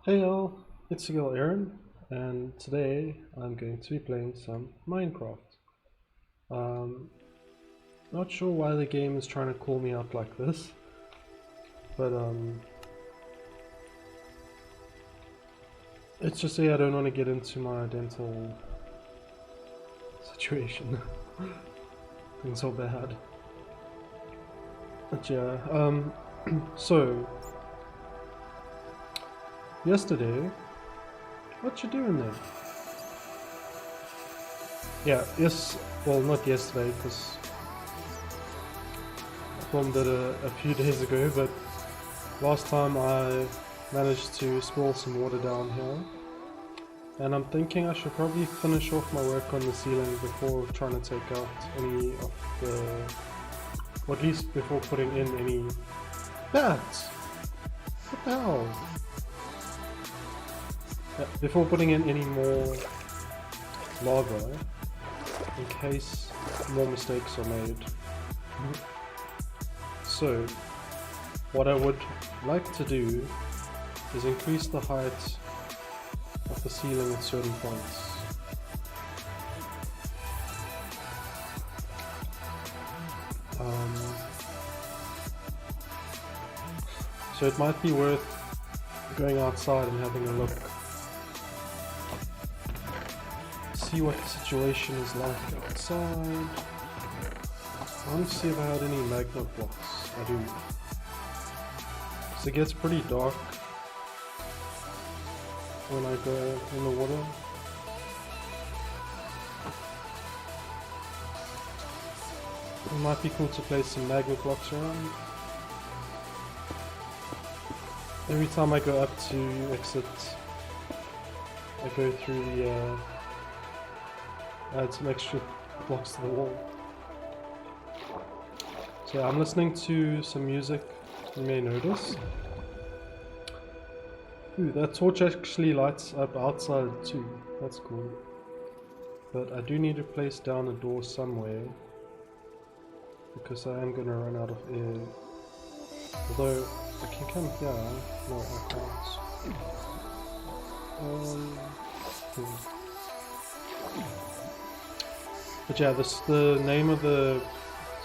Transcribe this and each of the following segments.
Hey all, it's your girl Aaron, and today I'm going to be playing some Minecraft. Um, Not sure why the game is trying to call me out like this, but it's just I don't want to get into my dental situation. Things are bad. But yeah, so yesterday, what you doing there? Yeah, yes, well not yesterday because I filmed it a few days ago, but last time I managed to spill some water down here, and I'm thinking I should probably finish off my work on the ceiling before trying to take out any of the, or at least before putting in any bats. What the hell? Yeah, before putting in any more lava, in case more mistakes are made. So, what I would like to do is increase the height of the ceiling at certain points. So it might be worth going outside and having a look. See what the situation is like outside. I want to see if I had any magnet blocks. I do. So it gets pretty dark when I go in the water. It might be cool to place some magnet blocks around. Every time I go up to exit, I go through the add some extra blocks to the wall. So yeah, I'm listening to some music, you may notice. Ooh, that torch actually lights up outside too, that's cool. But I do need to place down a door somewhere, because I am going to run out of air. Although, I can come here. No, I can't. But yeah, the name of the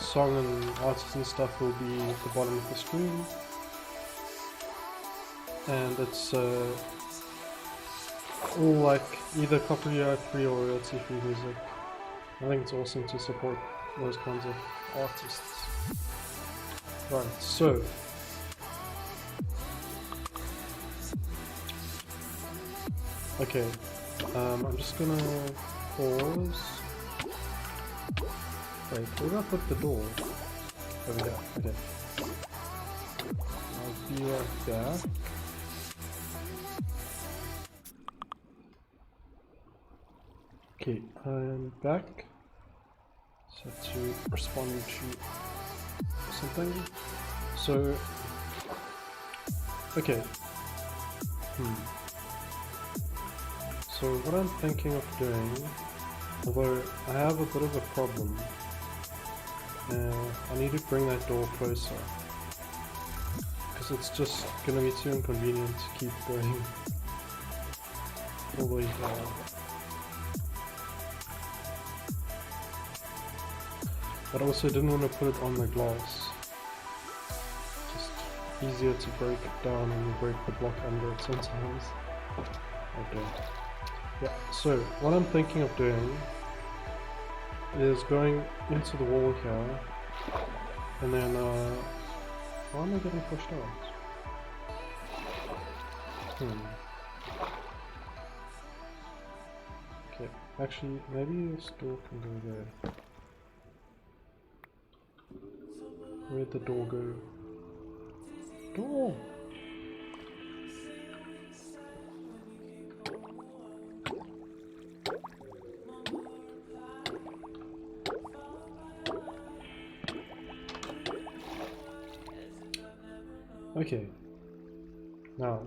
song and artists and stuff will be at the bottom of the screen. And it's all like either copyright free or royalty free music. I think it's awesome to support those kinds of artists. Right, so okay, I'm just gonna pause. Wait, where did I put the door? Over there, okay. I'll be right back. Okay, I'm back. So to respond to something. So, okay. So what I'm thinking of doing, although I have a bit of a problem, I need to bring that door closer, because it's just going to be too inconvenient to keep going all the way down. But I also didn't want to put it on the glass, just easier to break it down when you break the block under it sometimes. Okay. Yeah, so what I'm thinking of doing is going into the wall here, and then, why am I getting pushed out? Okay, actually, maybe this door can go there. Where'd the door go? Door! Okay, now,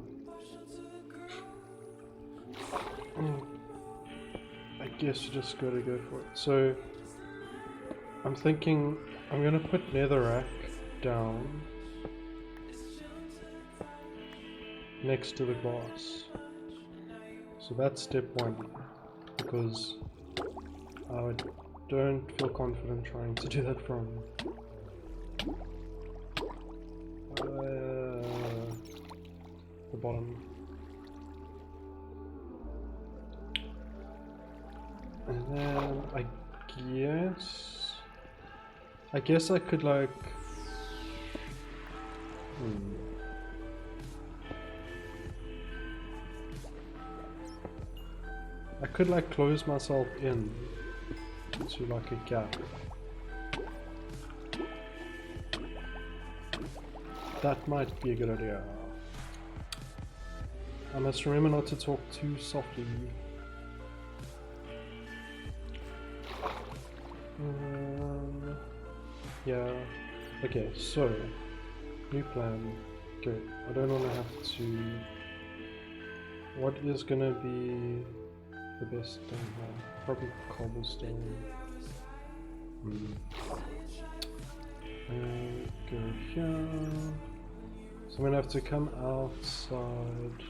I guess you just gotta go for it. So, I'm thinking I'm gonna put netherrack down next to the glass. So that's step one, because I don't feel confident trying to do that from the bottom. And then I guess I could like I could like close myself in to like a gap. That might be a good idea. I must remember not to talk too softly. Yeah. Okay, so new plan. Good. I don't want to have to. What is gonna be the best thing here? Probably cobblestone. And go here. So I'm gonna have to come outside,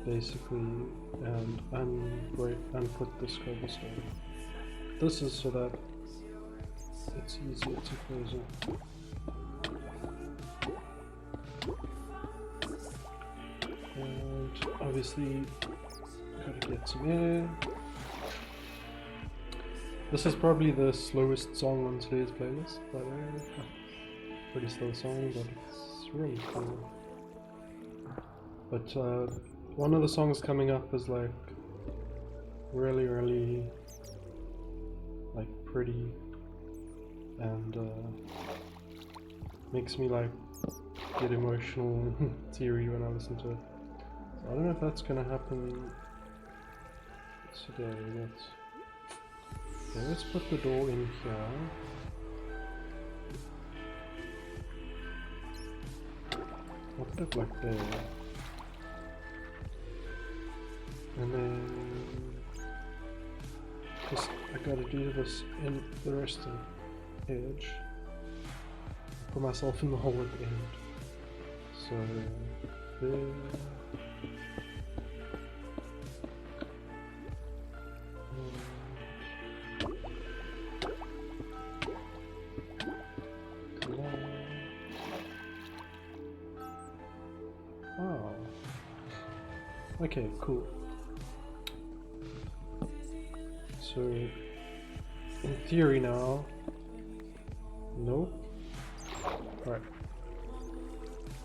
basically, and unput this cobblestone. This is so that it's easier to close it. And obviously, gotta get some air. This is probably the slowest song on today's playlist, by the way. Pretty slow song, but it's really cool. But one of the songs coming up is like really like pretty, and makes me like get emotional and teary when I listen to it. So I don't know if that's gonna happen today. Let's put the door in here. I'll put it like there. And then just I gotta do this in the rest of the edge. Put myself in the hole at the end. So there. Oh. Okay, cool. So, in theory now, nope. Alright.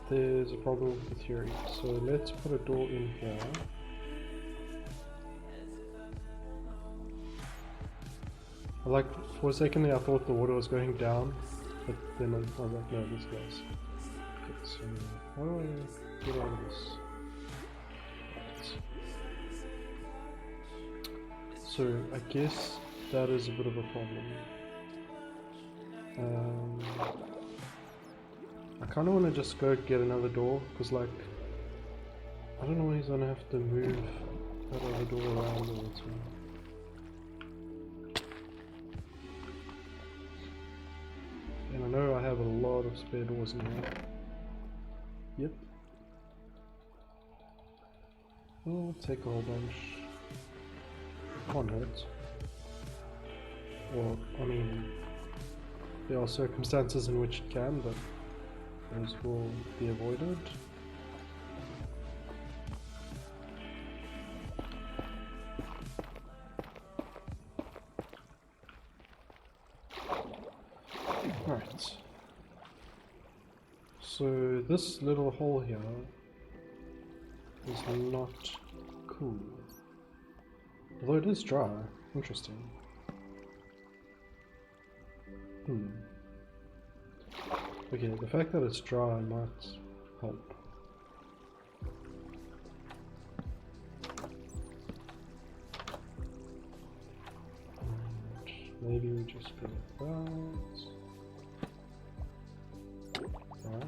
There's a problem with the theory. So let's put a door in here. Like, for a second there I thought the water was going down, but then I was like, no, this goes. Okay, so how do I get out of this? So I guess that is a bit of a problem. I kind of want to just go get another door, because like, I don't know when he's going to have to move that other door around all the time. And I know I have a lot of spare doors in here. Yep. I'll take a whole bunch. Can't hurt. Well, I mean, there are circumstances in which it can, but those will be avoided. Alright. So this little hole here is not cool. Although it is dry. Interesting. Okay, the fact that it's dry might help. And maybe we just go like that. Right.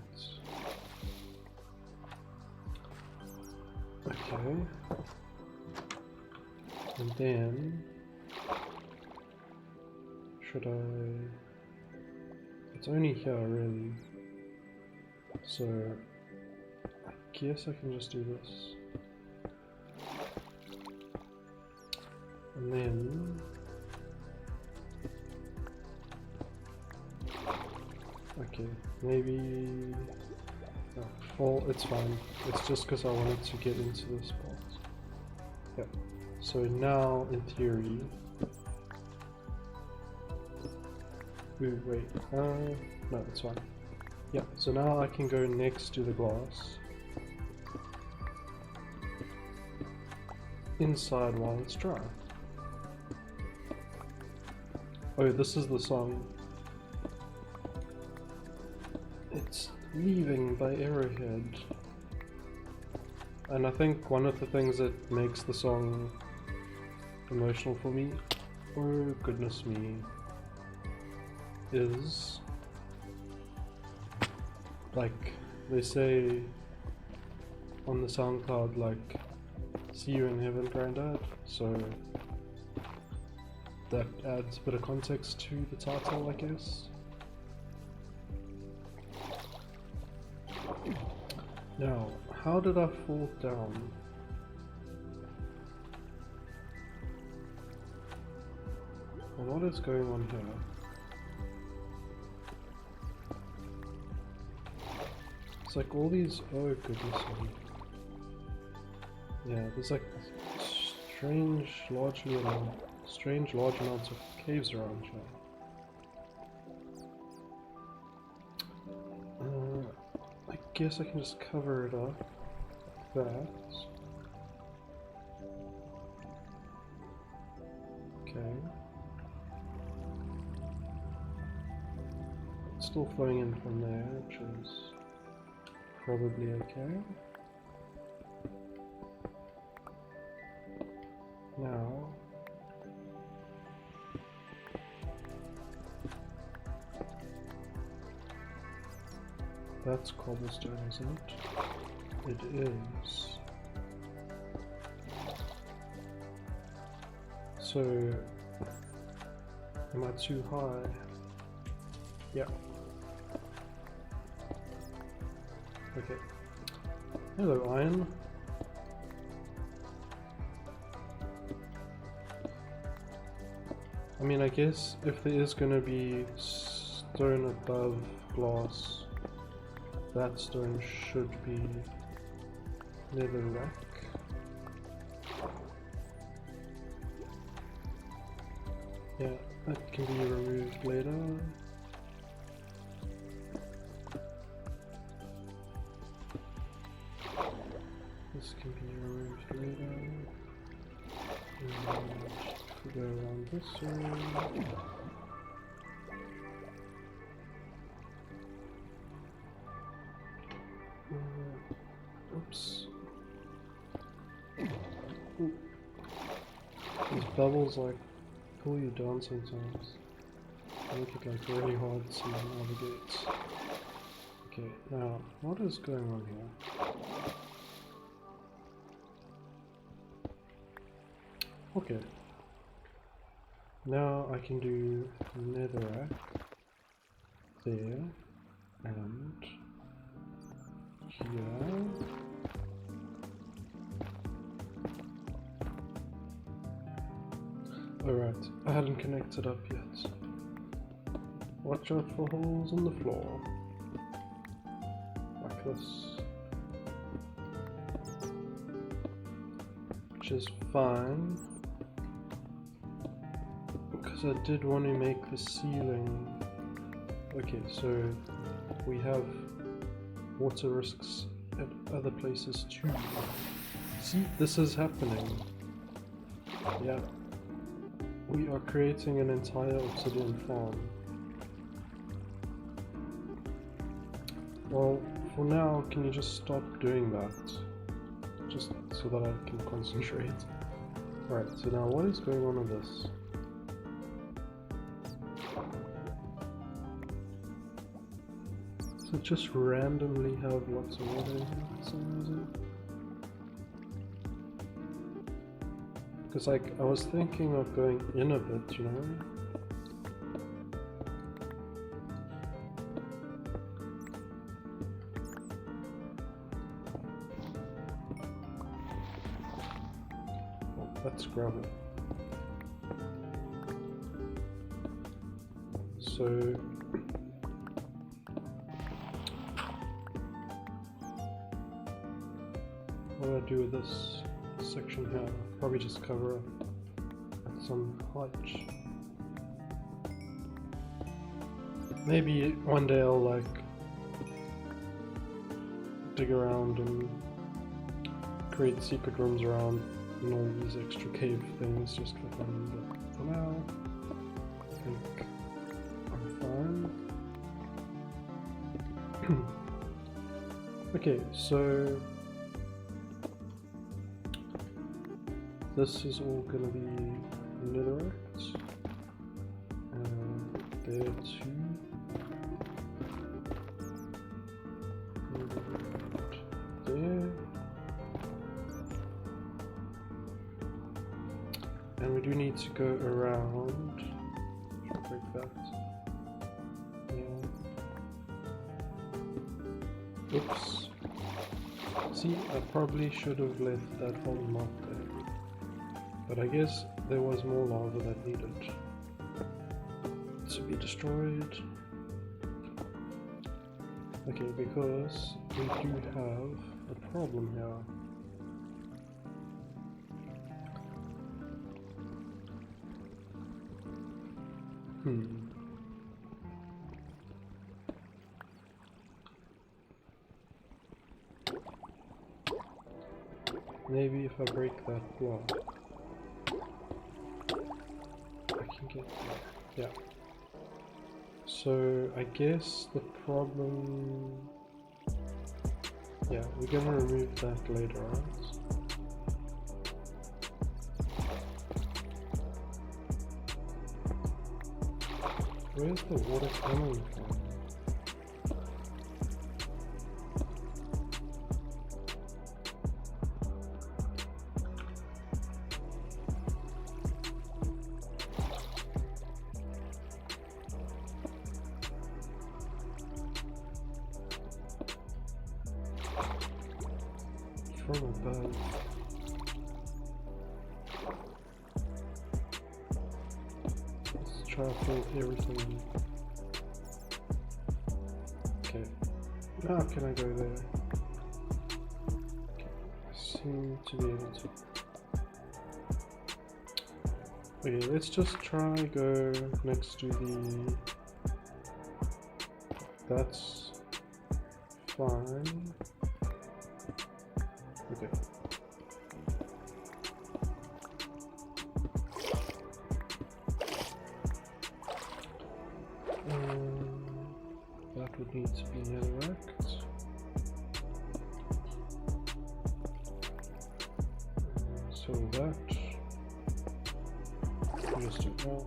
Okay. And then should I? It's only here really. So I guess I can just do this. And then... okay, maybe... no, well, it's fine. It's just because I wanted to get into this part. Yep. So now, in theory... ooh, wait. No, it's fine. Yeah, so now I can go next to the glass. Inside while it's dry. Oh, this is the song. It's Leaving by Arrowhead. And I think one of the things that makes the song emotional for me, oh goodness me, is like they say on the SoundCloud, like, see you in heaven, Granddad. So that adds a bit of context to the title, I guess. Now, how did I fall down? And what is going on here? It's like all these, oh goodness me. Yeah, there's like strange large amounts of caves around here. I guess I can just cover it up like that. Okay. It's still flowing in from there, which is probably okay. Now, that's cobblestone, isn't it? It is. So, am I too high? Yeah. Okay. Hello, iron. I mean, I guess if there is gonna be stone above glass, that stone should be netherrack. Yeah, that can be removed later. This can be removed later. And if we go around this way. Oops. Ooh. These bubbles like pull you down sometimes. Make it like really hard to navigate. Okay, now what is going on here? Okay. Now I can do netherrack there and here. Alright, I hadn't connected up yet. Watch out for holes in the floor. Like this. Which is fine. Because I did want to make the ceiling. Okay, so we have water risks at other places too. See, this is happening. Yeah. We are creating an entire obsidian farm. Well, for now, can you just stop doing that? Just so that I can concentrate. Alright, so now what is going on with this? Does it just randomly have lots of water in here for some reason? Because like, I was thinking of going in a bit, you know? That's gravel. So what do I do with this section here? Probably just cover up at some height. Maybe one day I'll like dig around and create secret rooms around and all these extra cave things just for fun, but for now I think I'm fine. Okay, so this is all gonna be netherite. There too. There. And we do need to go around. Should break that. Yeah. Oops. See, I probably should have left that hole not there. But I guess there was more lava that needed to be destroyed. Okay, because we do have a problem here. Maybe if I break that block, I can get there. Yeah. So I guess the problem... Yeah, we're gonna remove that later on. Where's the water coming from? From above. Let's try to fill everything. Okay. Now can I go there? Okay. I seem to be able to. Okay, let's just try go next to the... That's fine. Okay. That would need to be netherracked. So that just do that.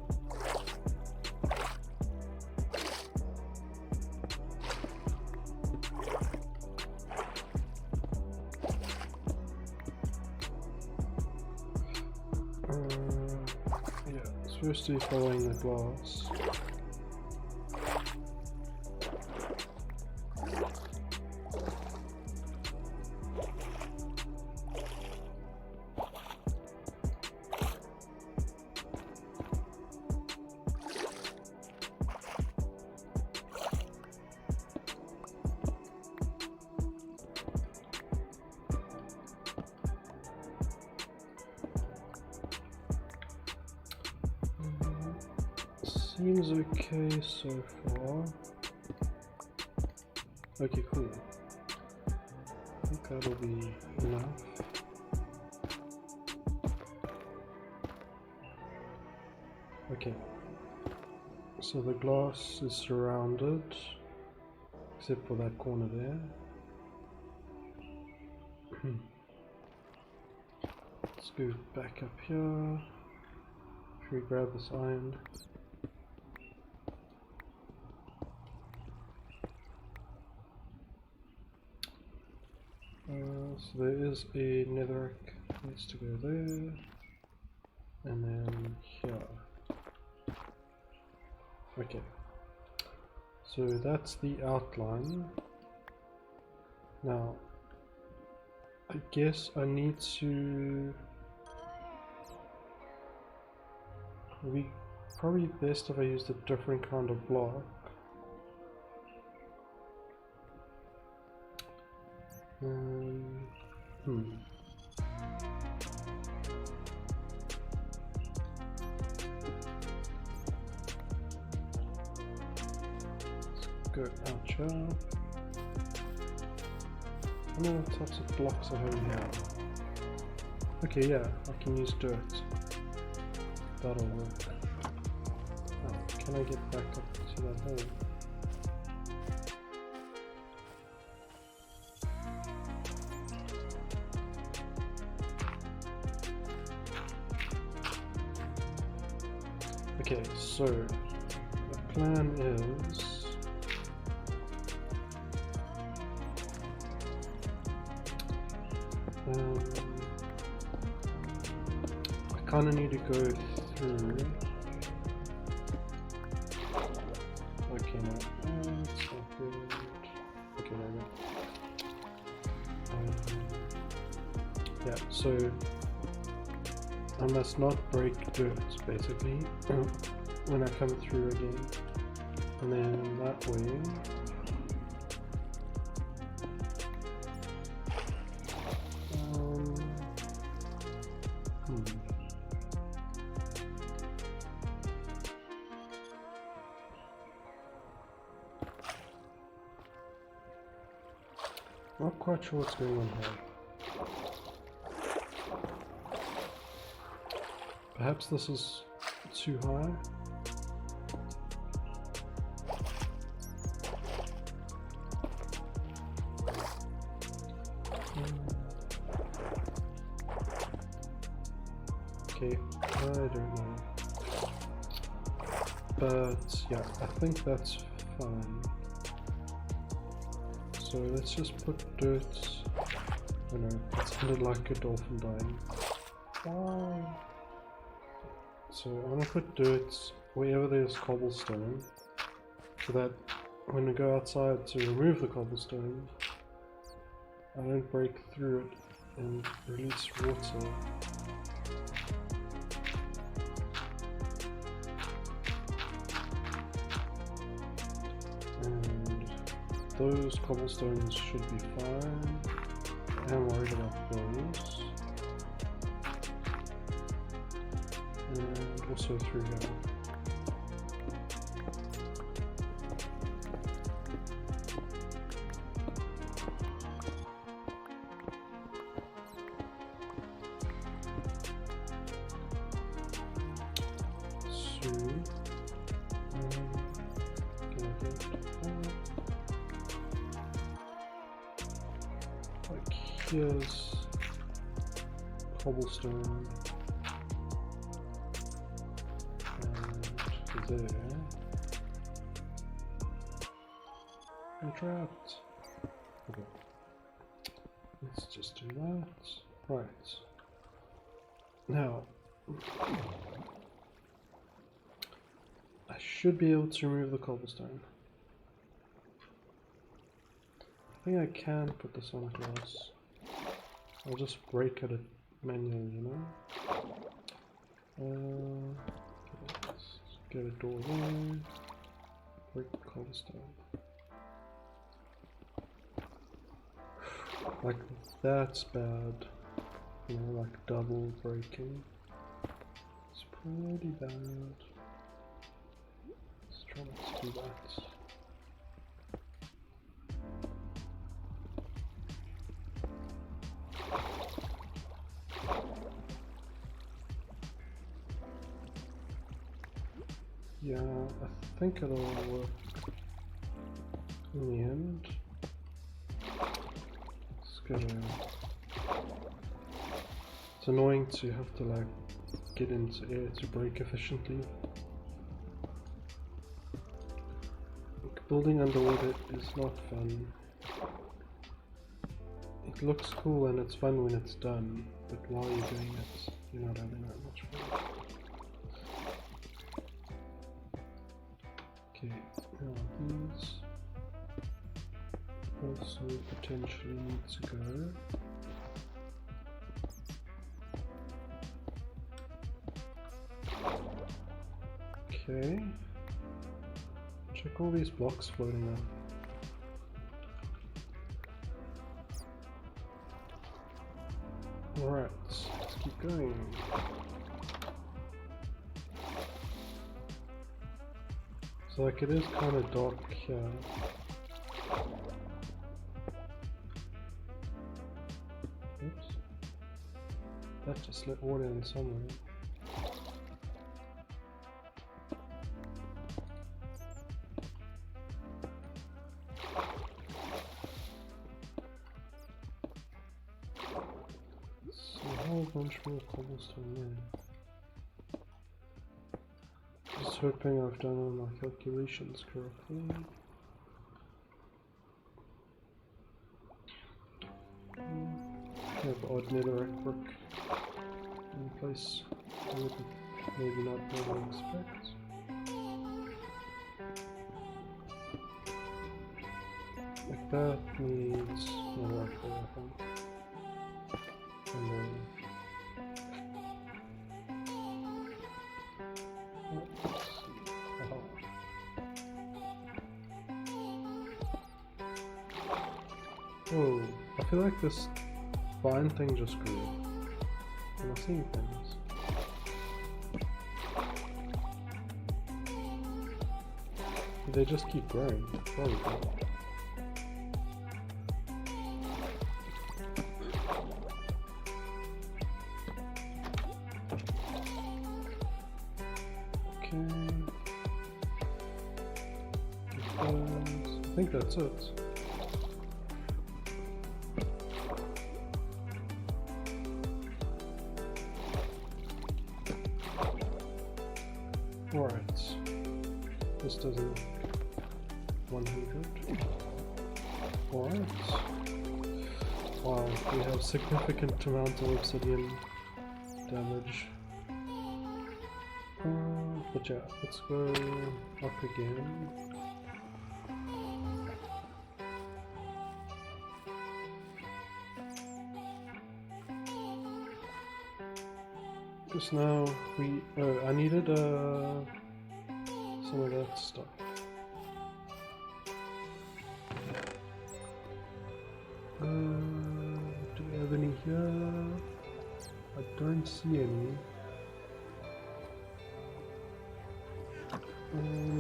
Yeah, it's supposed to be following the glass. Seems okay so far. Okay, cool. I think that'll be enough. Okay. So the glass is surrounded, except for that corner there. Let's go back up here. Should we grab this iron? So there is a netherrack, needs to go there, and then here. Okay, so that's the outline. Now, I guess I need to It'd be probably best if I used a different kind of block. Let's go out here. I don't know what types of blocks I have in here. Okay, yeah, I can use dirt. That'll work. Oh, can I get back up to that hole? Okay, so the plan is I kind of need to go through. Okay, no, that's not good. Okay, no. Yeah, so I must not break dirt, basically, when I come through again. And then that way, not quite sure what's going on here. Perhaps this is too high. Okay, I don't know. But yeah, I think that's fine. So let's just put dirt. I know, it sounded like a dolphin dying. Wow. So I'm going to put dirt wherever there's cobblestone, so that when we go outside to remove the cobblestone, I don't break through it and release water. And those cobblestones should be fine. I'm worried about those. And also through here. So, like here's cobblestone. There. I'm trapped. Okay. Let's just do that. Right. Now, I should be able to remove the cobblestone. I think I can put this on glass. I'll just break it manually, you know? Get a door there, break the cobblestone. Like, that's bad. You know, like double breaking. It's pretty bad. Let's try not to do that. Yeah, I think it'll work in the end. It's annoying to have to like get into air to break efficiently. Like, building underwater is not fun. It looks cool and it's fun when it's done, but while you're doing it, you're not having that much fun. Okay, now these also potentially need to go. Okay. Check all these blocks floating up. Alright, let's keep going. So like it is kind of dark here. Oops. That just let water in somewhere. A whole bunch more cobblestone there. Just hoping I've done all my calculations correctly. Have odd netherrack brick in place I would maybe not normally expect. Like that needs netherrack brick, I think. And then oh, I feel like this vine thing just grew. Am I seeing things? They just keep growing. Probably. Okay. I think that's it. Alright, this doesn't 100. Alright. Wow, we have significant amount of obsidian damage. But yeah, let's go up again. Because now we I needed some of that stuff. Do we have any here? I don't see any.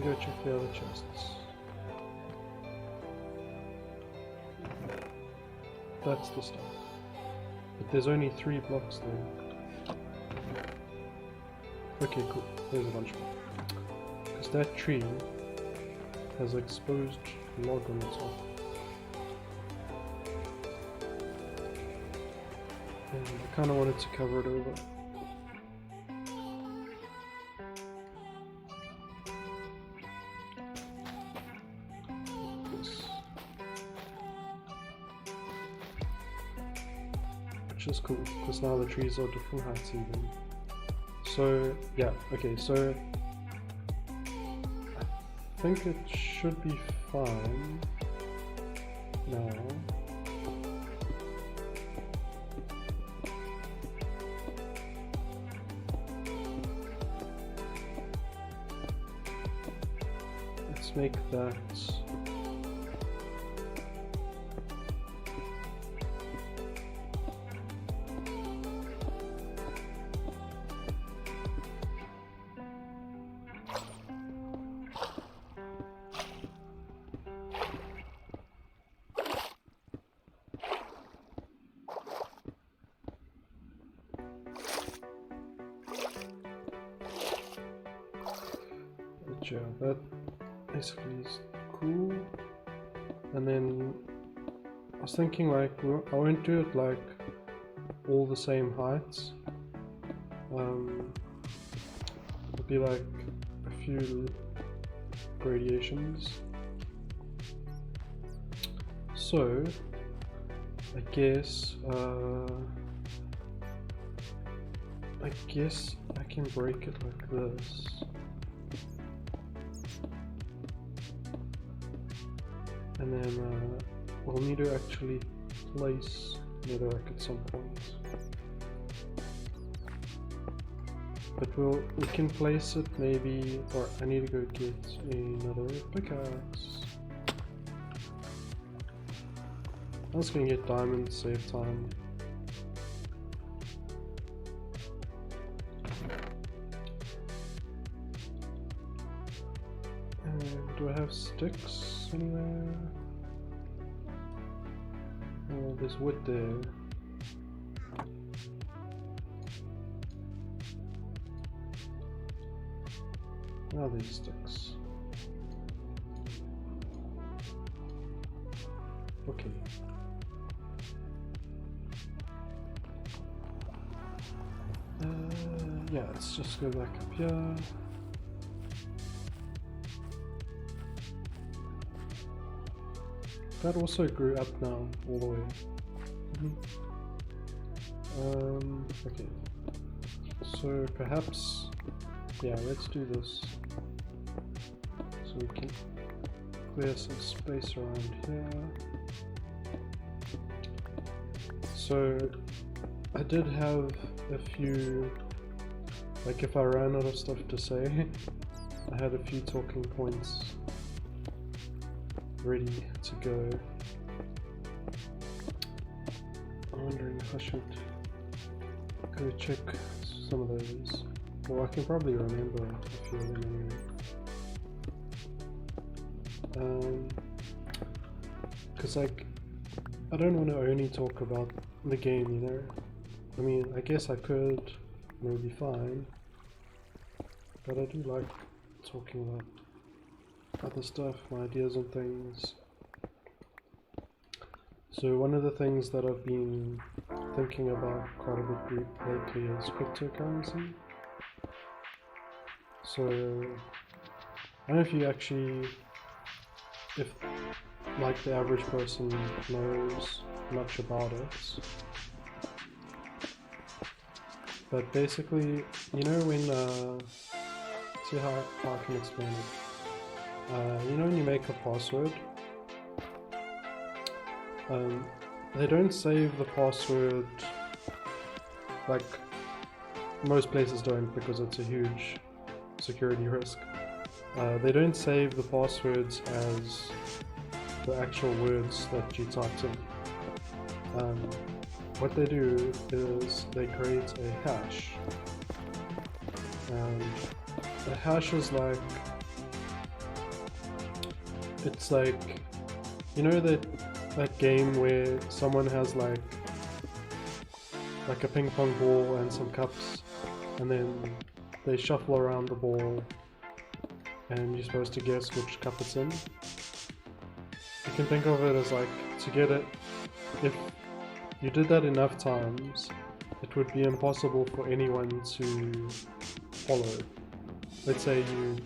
Go check the other chests. That's the stuff. But there's only 3 blocks there. Okay, cool. There's a bunch more. Because that tree has exposed log on the top. And I kind of wanted to cover it over. Which is cool, because now the trees are different heights even. So, yeah, okay, so I think it should be fine now. Let's make that yeah, that basically is cool. And then I was thinking like I won't do it like all the same heights. It'll be like a few gradations. So I guess I can break it like this. And then we'll need to actually place netherrack at some point. But we can place it maybe, or I need to go get another pickaxe. I was gonna get diamonds, save time. And do I have sticks anywhere? Oh, there's wood there. Now these sticks. Okay. Yeah, let's just go back up here. That also grew up now, all the way. Okay. So perhaps, yeah, let's do this. So we can clear some space around here. So I did have a few, like if I ran out of stuff to say, I had a few talking points ready to go. I'm wondering if I should go check some of those. Well, I can probably remember a few of them anyway. Because like, I don't want to only talk about the game, you know? I mean, I guess I could, and it would be fine. But I do like talking about other stuff, my ideas and things. So one of the things that I've been thinking about quite a bit lately is cryptocurrency. So I don't know if you actually, if like the average person knows much about it, but basically, you know when, see how I can explain it. You know when you make a password, they don't save the password, like most places don't because it's a huge security risk. They don't save the passwords as the actual words that you typed in. What they do is they create a hash, and a hash is like, it's like, you know that game where someone has like a ping pong ball and some cups, and then they shuffle around the ball and you're supposed to guess which cup it's in. You can think of it as like, to get it, if you did that enough times, it would be impossible for anyone to follow. Let's say you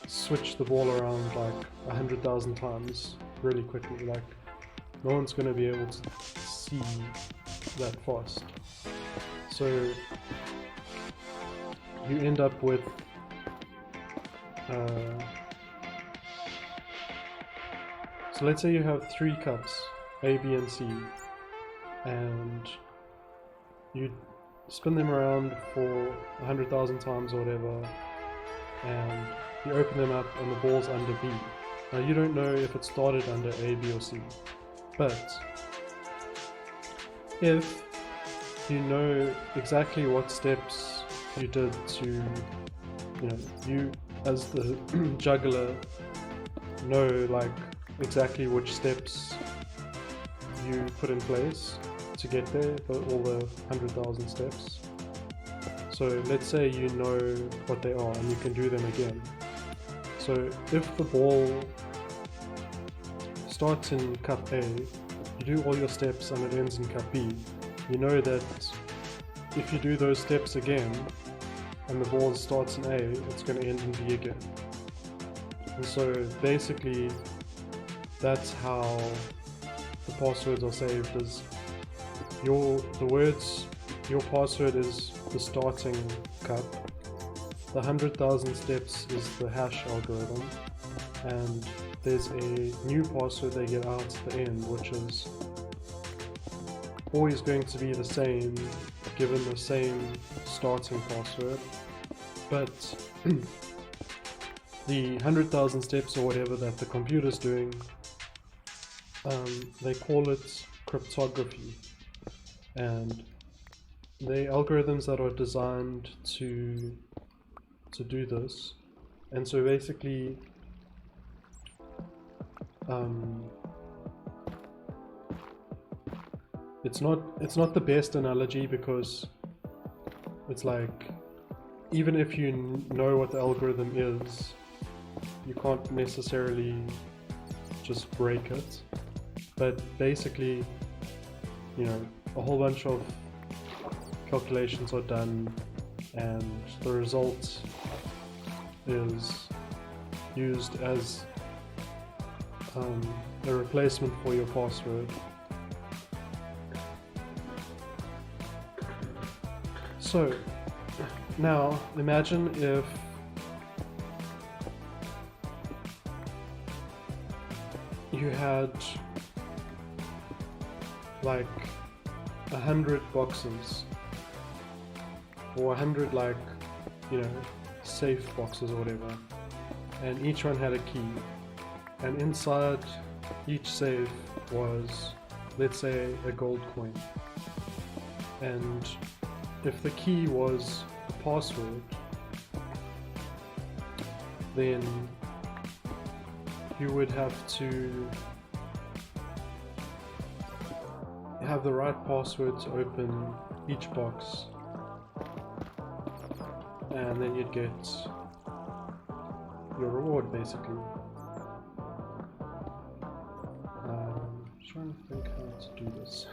switch the ball around like 100,000 times really quickly, like no one's going to be able to see that fast. So you end up with so let's say you have 3 cups, A, B and C, and you spin them around for 100,000 times or whatever, and you open them up and the ball's under B. Now you don't know if it started under A, B or C, but if you know exactly what steps you did to, you know, you as the juggler know like exactly which steps you put in place to get there, all the 100,000 steps. So let's say you know what they are and you can do them again. So if the ball starts in cup A, you do all your steps and it ends in cup B, you know that if you do those steps again and the ball starts in A, it's going to end in B again. And so basically that's how the passwords are saved, is your password is the starting cup, the 100,000 steps is the hash algorithm, and there's a new password they get out at the end, which is always going to be the same given the same starting password, but the 100,000 steps or whatever that the computer's doing, they call it cryptography, and the algorithms that are designed to do this. And so basically it's not the best analogy, because it's like, even if you know what the algorithm is, you can't necessarily just break it. But basically, you know, a whole bunch of calculations are done, and the result is used as a replacement for your password. So now imagine if you had like 100 boxes, or 100 like, you know, safe boxes or whatever, and each one had a key, and inside each safe was, let's say, a gold coin. And if the key was a password, then you would have to have the right password to open each box, and then you'd get your reward, basically. Trying to think how to do this.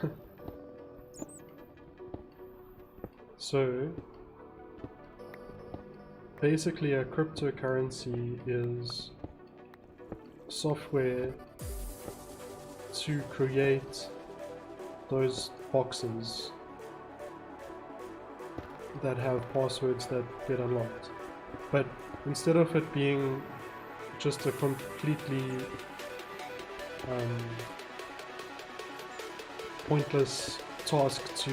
So basically a cryptocurrency is software to create those boxes that have passwords that get unlocked. But instead of it being just a completely pointless task to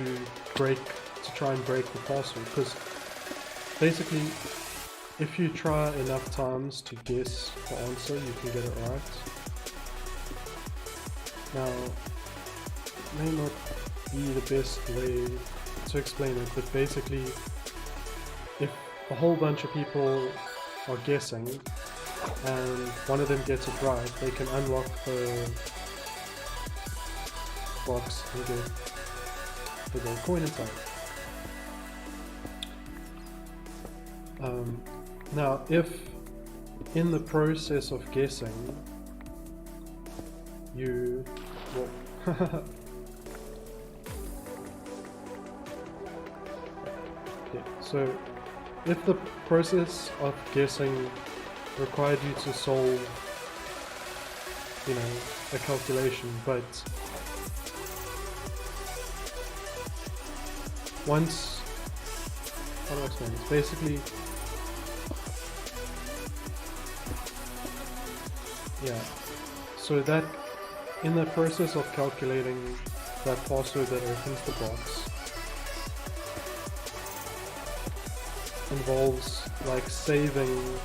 try and break the password, because basically if you try enough times to guess the answer, you can get it right. Now, it may not be the best way to explain it, but basically if a whole bunch of people are guessing and one of them gets it right, they can unlock the box and get the gold coin inside. Now, if in the process of guessing you... well, okay, so if the process of guessing required you to solve, you know, a calculation, but once... how do I explain this? Basically, yeah, so that in the process of calculating that password that opens the box involves like saving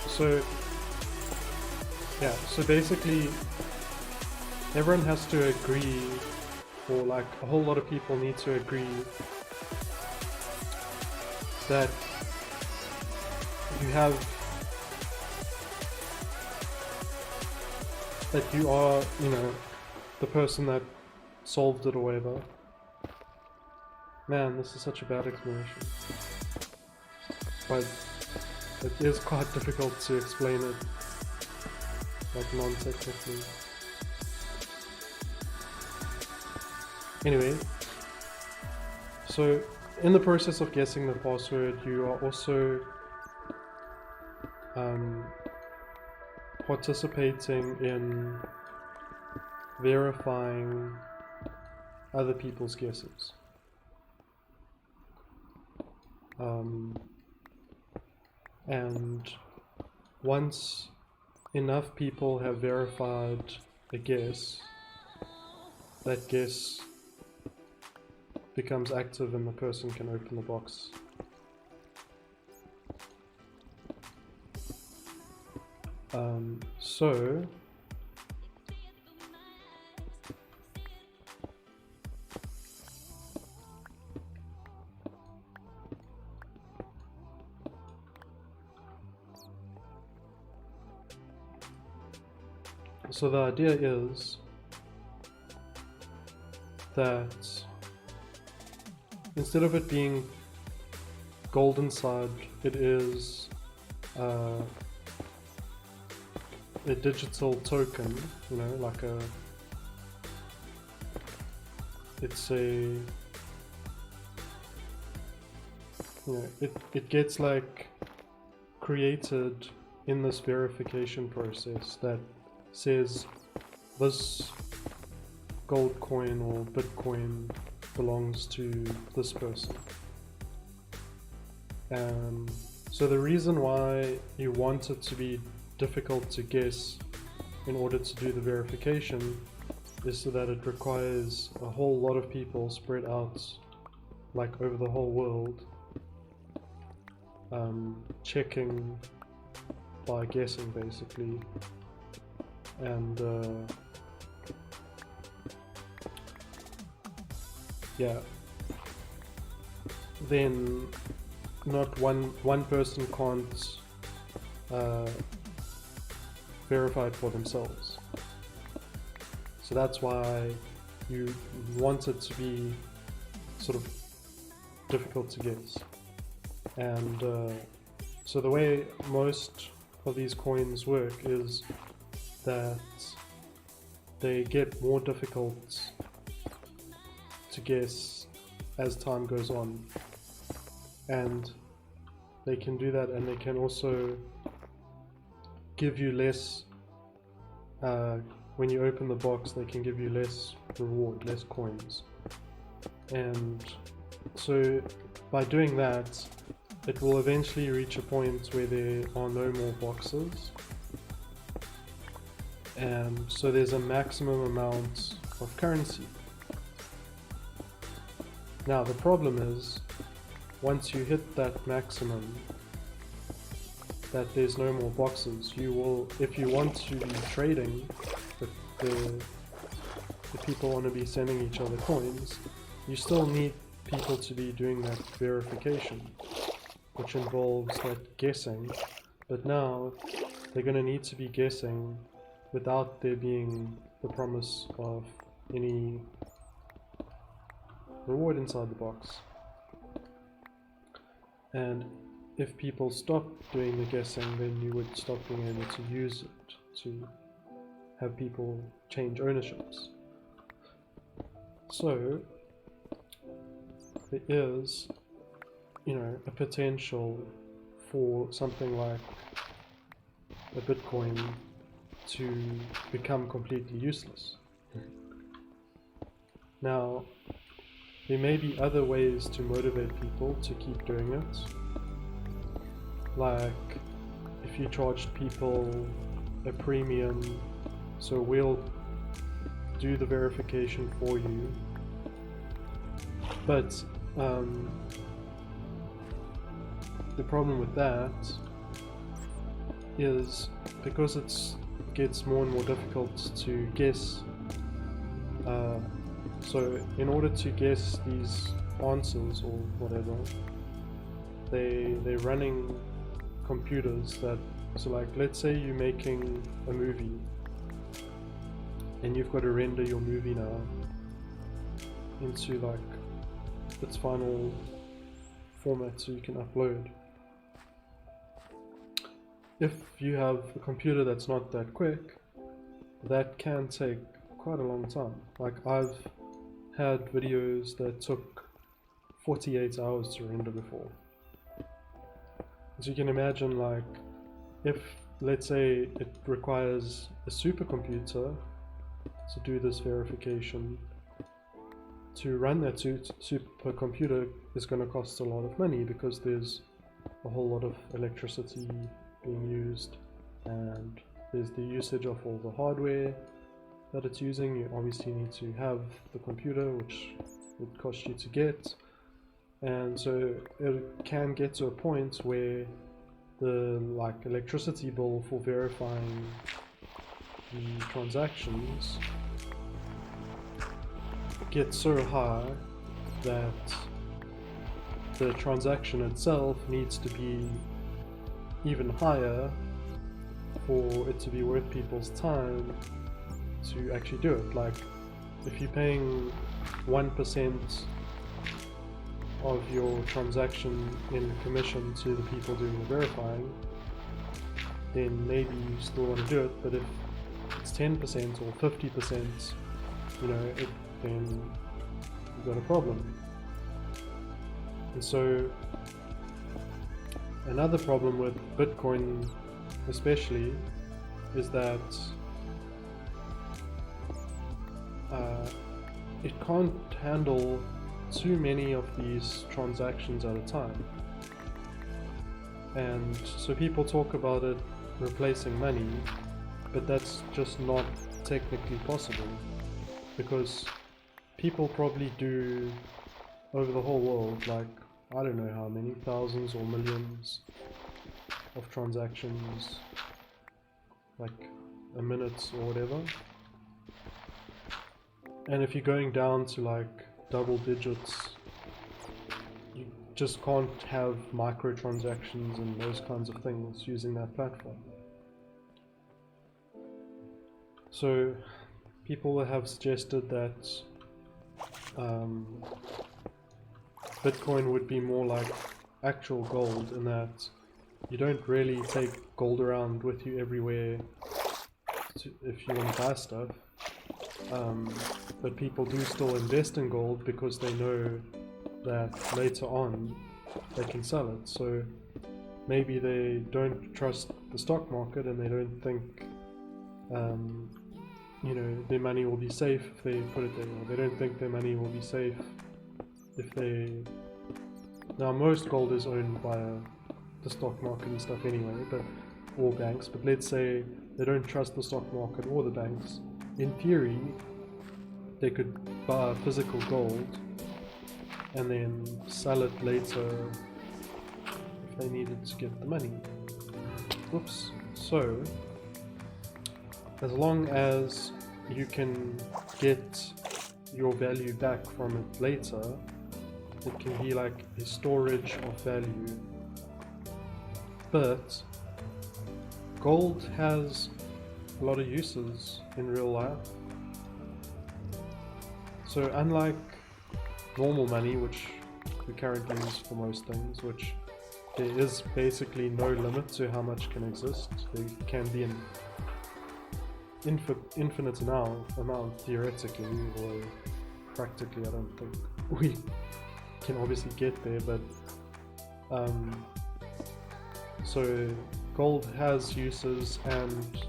so yeah, so basically everyone has to agree, or like a whole lot of people need to agree that you have, that you are, you know, the person that solved it or whatever. Man, this is such a bad explanation. But it is quite difficult to explain it like non-technically. Anyway, so in the process of guessing the password, you are also participating in verifying other people's guesses. And once enough people have verified a guess, that guess becomes active and the person can open the box. So the idea is that instead of it being gold inside, it is a digital token, you know, like it's a, you know, it gets like created in this verification process that says this gold coin or Bitcoin belongs to this person. So the reason why you want it to be difficult to guess in order to do the verification is so that it requires a whole lot of people spread out like over the whole world, checking by guessing basically, and yeah, then not one person can't verify it for themselves. So that's why you want it to be sort of difficult to guess. And so the way most of these coins work is that they get more difficult to guess as time goes on, and they can do that, and they can also give you less when you open the box. They can give you less reward, less coins, and so by doing that it will eventually reach a point where there are no more boxes, and so there's a maximum amount of currency. Now the problem is, once you hit that maximum, that there's no more boxes, you will, if you want to be trading, if the people want to be sending each other coins, you still need people to be doing that verification, which involves that guessing, but now they're going to need to be guessing without there being the promise of any reward inside the box. And if people stop doing the guessing, then you would stop being able to use it to have people change ownerships. So there is, you know, a potential for something like a Bitcoin to become completely useless. Now, there may be other ways to motivate people to keep doing it, like if you charged people a premium, so we'll do the verification for you, but the problem with that is because it gets more and more difficult to guess. So in order to guess these answers or whatever, they're running computers that, so like let's say you're making a movie and you've got to render your movie now into like its final format so you can upload. If you have a computer that's not that quick, that can take quite a long time. Like I've had videos that took 48 hours to render before. So you can imagine, like, if let's say it requires a supercomputer to do this verification, to run that supercomputer is going to cost a lot of money because there's a whole lot of electricity being used, and there's the usage of all the hardware, that it's using. You obviously need to have the computer, which would cost you to get, and so it can get to a point where the electricity bill for verifying the transactions gets so high that the transaction itself needs to be even higher for it to be worth people's time to actually do it. Like, if you're paying 1% of your transaction in commission to the people doing the verifying, then maybe you still want to do it, but if it's 10% or 50%, then you've got a problem. And so another problem with Bitcoin especially is that it can't handle too many of these transactions at a time. And so people talk about it replacing money, but that's just not technically possible, because people probably do over the whole world, like, I don't know how many, thousands or millions of transactions, like a minute or whatever. And if you're going down to like double digits, you just can't have microtransactions and those kinds of things using that platform. So people have suggested that Bitcoin would be more like actual gold, in that you don't really take gold around with you everywhere if you want to buy stuff, but people do still invest in gold because they know that later on they can sell it. So maybe they don't trust the stock market and they don't think their money will be safe if they put it there, or they don't think their money will be safe if they... Now most gold is owned by the stock market and stuff anyway, or banks, but let's say they don't trust the stock market or the banks. In theory, they could buy physical gold and then sell it later if they needed to get the money. Oops. So, as long as you can get your value back from it later, it can be like a storage of value. But gold has a lot of uses in real life. So unlike normal money, which we currently use for most things, which there is basically no limit to how much can exist. There can be an infinite amount theoretically, or practically I don't think we can obviously get there, but so gold has uses and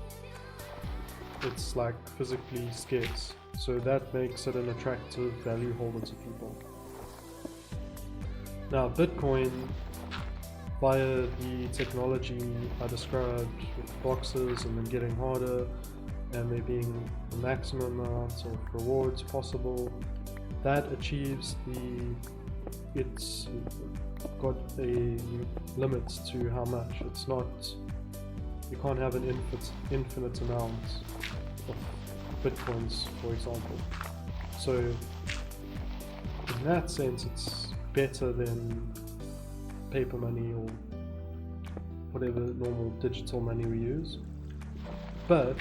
it's like physically scarce, so that makes it an attractive value holder to people. Now Bitcoin, via the technology I described with boxes and then getting harder and there being the maximum amount of rewards possible, that achieves it's got a limit to how much. It's not, you can't have an infinite amount of Bitcoins, for example. So in that sense it's better than paper money or whatever normal digital money we use. But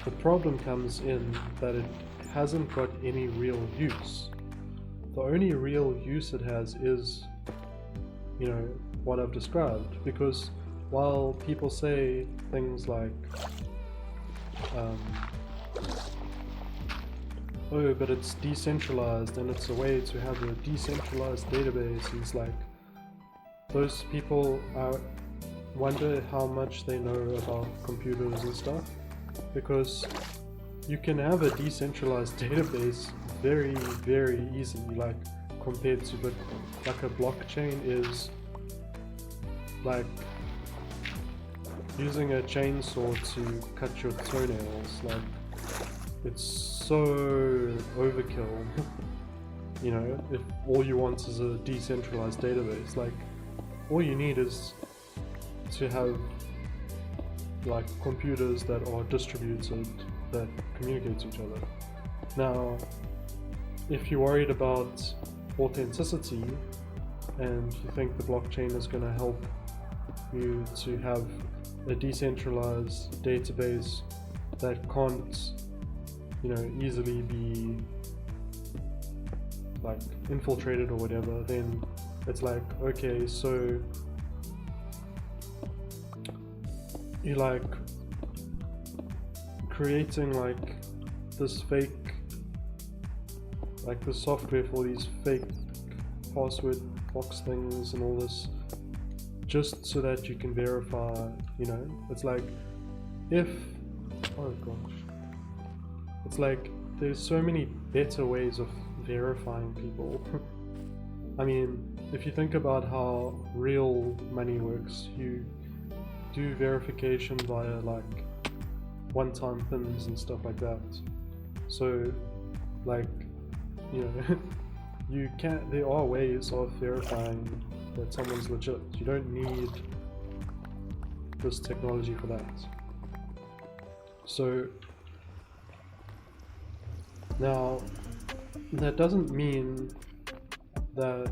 the problem comes in that it hasn't got any real use. The only real use it has is, what I've described, because while people say things like, oh, but it's decentralized and it's a way to have a decentralized database, it's like, those people, I wonder how much they know about computers and stuff, because you can have a decentralized database very, very easily, like compared to Bitcoin. Like a blockchain is like using a chainsaw to cut your toenails. Like it's so overkill. You know, if all you want is a decentralized database, like all you need is to have like computers that are distributed that communicate to each other. Now, if you're worried about authenticity and you think the blockchain is going to help you to have a decentralized database that can't, you know, easily be like infiltrated or whatever, then it's like, okay, so you like creating like this fake, like the software for these fake password box things and all this, just so that you can verify, you know. It's like, if, oh gosh, it's like there's so many better ways of verifying people. I mean, if you think about how real money works, you do verification via like one-time pins and stuff like that. So like, you know, there are ways of verifying that someone's legit. You don't need this technology for that. So now, that doesn't mean that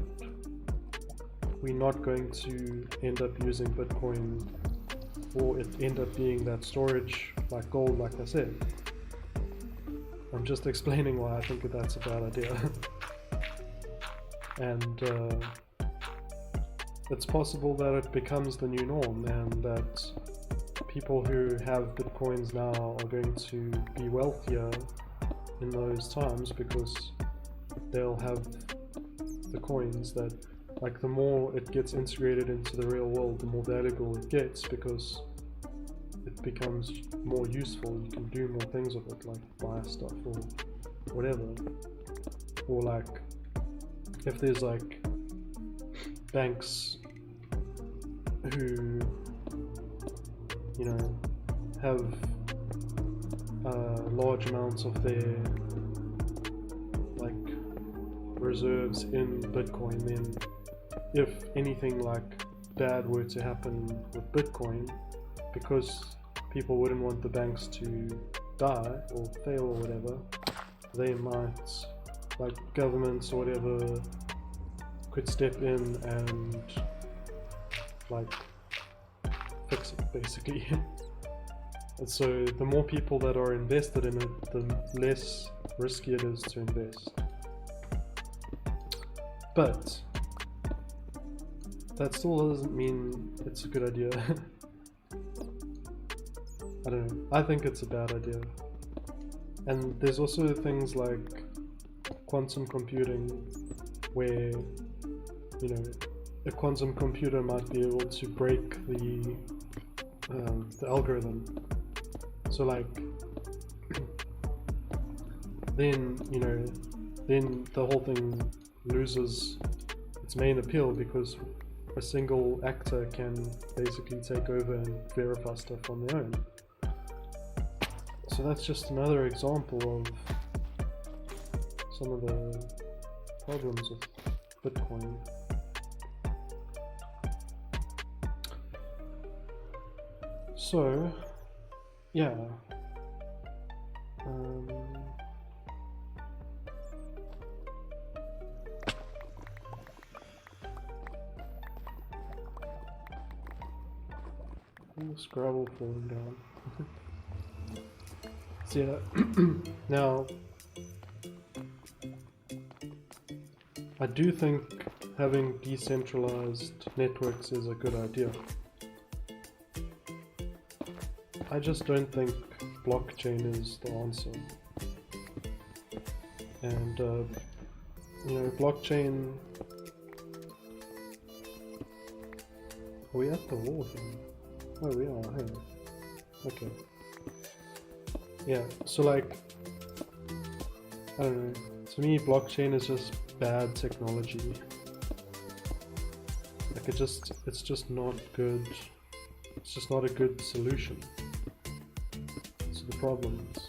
we're not going to end up using Bitcoin, or it end up being that storage like gold, like I said. I'm just explaining why I think that that's a bad idea. And it's possible that it becomes the new norm, and that people who have Bitcoins now are going to be wealthier in those times, because they'll have the coins that, like, the more it gets integrated into the real world, the more valuable it gets, because it becomes more useful. You can do more things with it, like buy stuff or whatever. Or like, if there's like banks who, you know, have large amounts of their like reserves in Bitcoin, then if anything like bad were to happen with Bitcoin, because people wouldn't want the banks to die or fail or whatever, they might, like governments or whatever, could step in and like fix it basically. And so the more people that are invested in it, the less risky it is to invest. But that still doesn't mean it's a good idea. I don't know, I think it's a bad idea. And there's also things like quantum computing, where, you know, a quantum computer might be able to break the algorithm. So like, then, you know, then the whole thing loses its main appeal, because a single actor can basically take over and verify stuff on their own. So that's just another example of some of the problems with Bitcoin. So, yeah. Scrabble falling down. So yeah, now I do think having decentralized networks is a good idea. I just don't think blockchain is the answer. And you know, blockchain. Are we at the wall here? Oh, we are. Hey. Okay. Yeah. So like, I don't know. To me, blockchain is just bad technology. Like it's just not good. It's just not a good solution to the problems.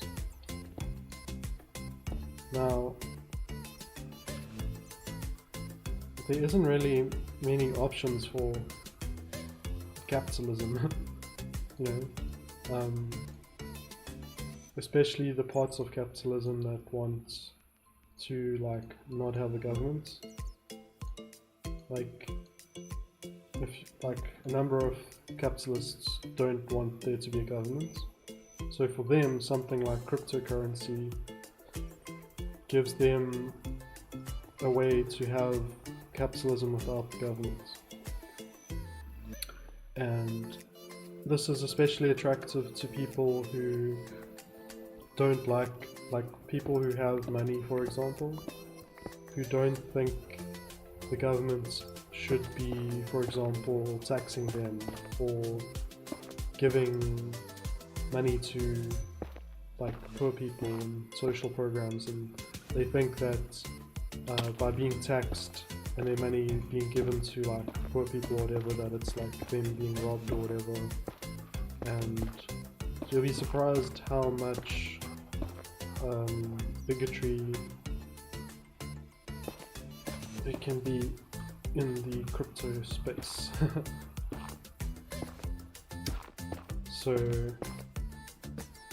Now, there isn't really many options for capitalism, you know, especially the parts of capitalism that want to like not have a government. Like, if like a number of capitalists don't want there to be a government, so for them something like cryptocurrency gives them a way to have capitalism without the government. And this is especially attractive to people who don't like people who have money, for example, who don't think the government should be, for example, taxing them or giving money to like poor people and social programs, and they think that by being taxed and their money being given to like poor people or whatever, that it's like them being robbed or whatever. And you'll be surprised how much bigotry it can be in the crypto space. So,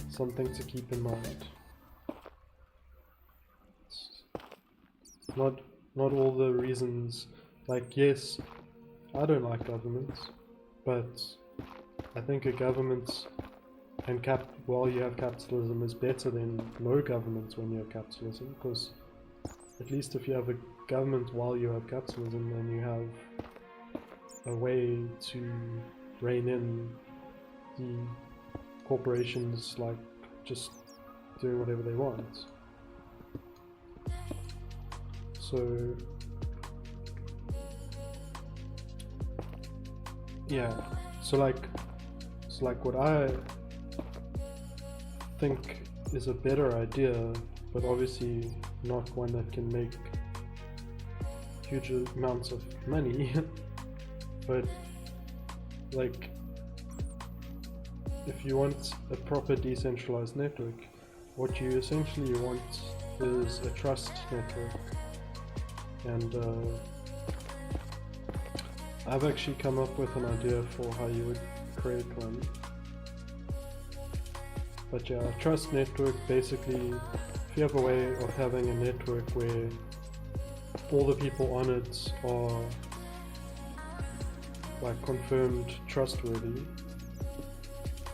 something to keep in mind. Not all the reasons, like, yes, I don't like governments, but I think a government and while you have capitalism is better than no government when you have capitalism, because at least if you have a government while you have capitalism, then you have a way to rein in the corporations like just doing whatever they want. So yeah, so like what I think is a better idea, but obviously not one that can make huge amounts of money, but like if you want a proper decentralized network, what you essentially want is a trust network. And I've actually come up with an idea for how you would create one. But yeah, a trust network, basically, if you have a way of having a network where all the people on it are like confirmed trustworthy,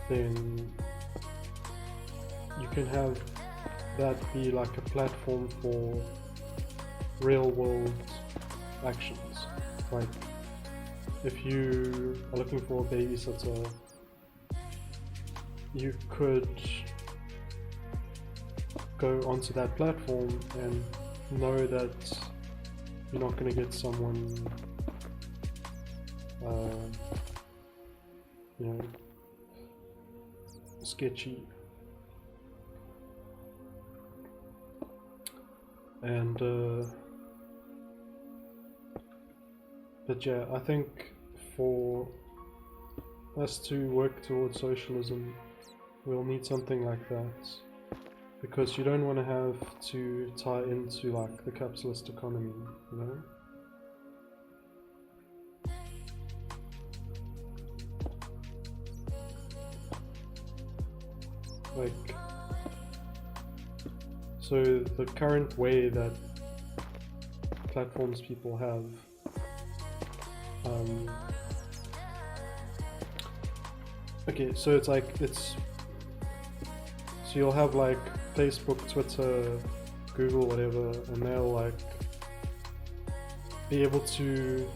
then you can have that be like a platform for real world actions. Like if you are looking for a babysitter, you could go onto that platform and know that you're not going to get someone you know, sketchy. And but yeah, I think for us to work towards socialism, we'll need something like that, because you don't want to have to tie into like the capitalist economy, you know? Like, so the current way that platforms people have, okay, so it's like, so you'll have like Facebook, Twitter, Google, whatever, and they'll like be able to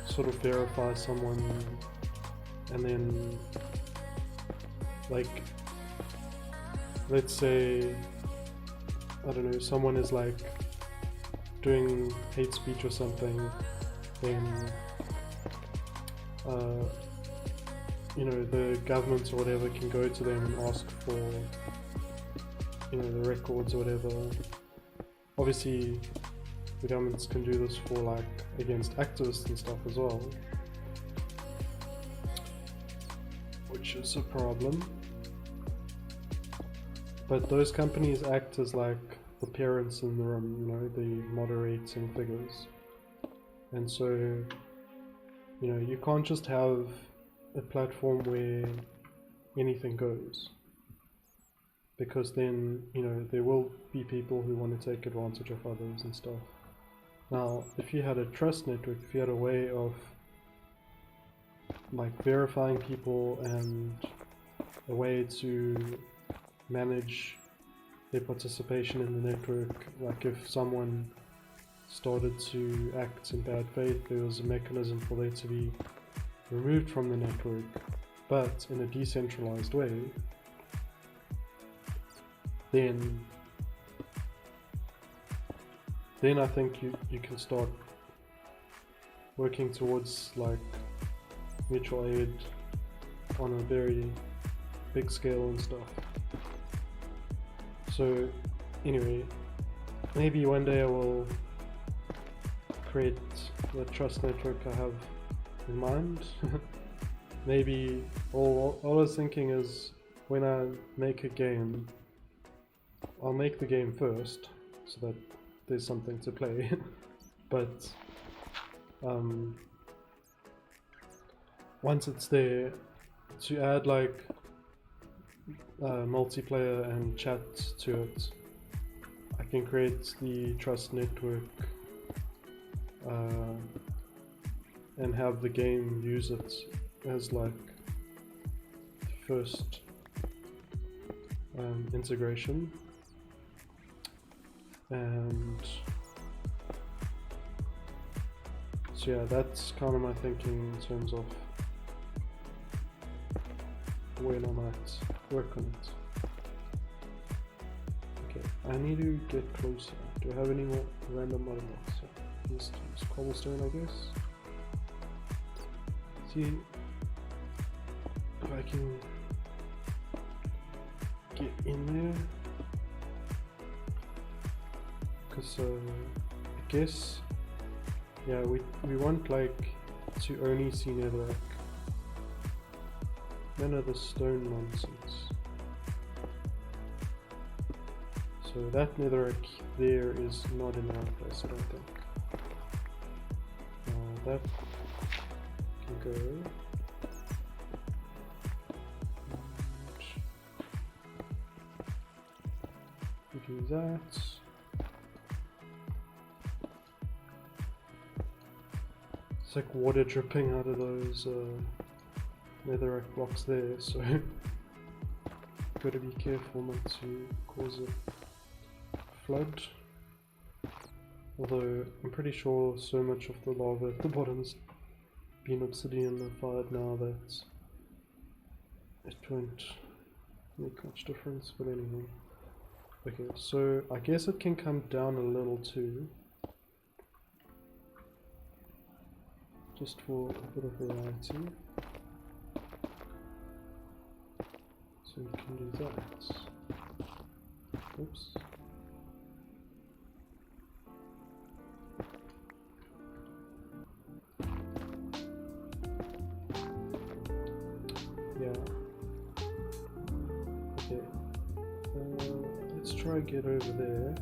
sort of verify someone, and then like, let's say, I don't know, someone is like doing hate speech or something, then you know, the government or whatever can go to them and ask for, you know, the records or whatever. Obviously the governments can do this for like against activists and stuff as well, which is a problem. But those companies act as like the parents in the room, you know, the moderating figures. And so, you know, you can't just have a platform where anything goes, because then, you know, there will be people who want to take advantage of others and stuff. Now, if you had a trust network, if you had a way of like verifying people and a way to manage their participation in the network, like if someone started to act in bad faith, there was a mechanism for they to be removed from the network, but in a decentralized way, then I think you can start working towards like mutual aid on a very big scale and stuff. So anyway, maybe one day I will create the trust network I have in mind. Maybe all I was thinking is, when I make a game, I'll make the game first so that there's something to play. But once it's there, to add like multiplayer and chat to it, I can create the trust network and have the game use it as like the first integration. And so yeah, that's kind of my thinking in terms of when I might work on it. Okay, I need to get closer. Do I have any more random model blocks? Yeah, just use cobblestone, I guess. See if I can get in there. Because I guess, yeah, we want like to only see netherrack. None of the stone nonsense. So that netherrack there is not in the right place, I don't think. That can go. We do that. It's like water dripping out of those netherrack blocks there, so gotta be careful not to cause a flood. Although I'm pretty sure so much of the lava at the bottom's been obsidianified now that it won't make much difference, but anyway. Okay, so I guess it can come down a little too, just for a bit of variety. So we can do that. Oops. Yeah. Okay. Let's try and get over there.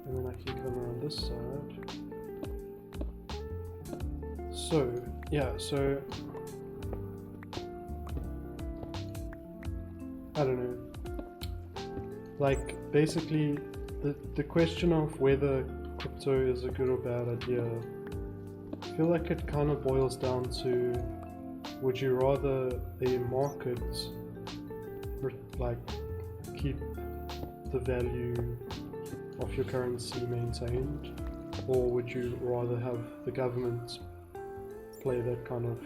And then I can come around this side. So, yeah, so I don't know. Like, basically, the question of whether crypto is a good or bad idea, I feel like it kind of boils down to, would you rather a market like keep the value of your currency maintained, or would you rather have the government play that kind of,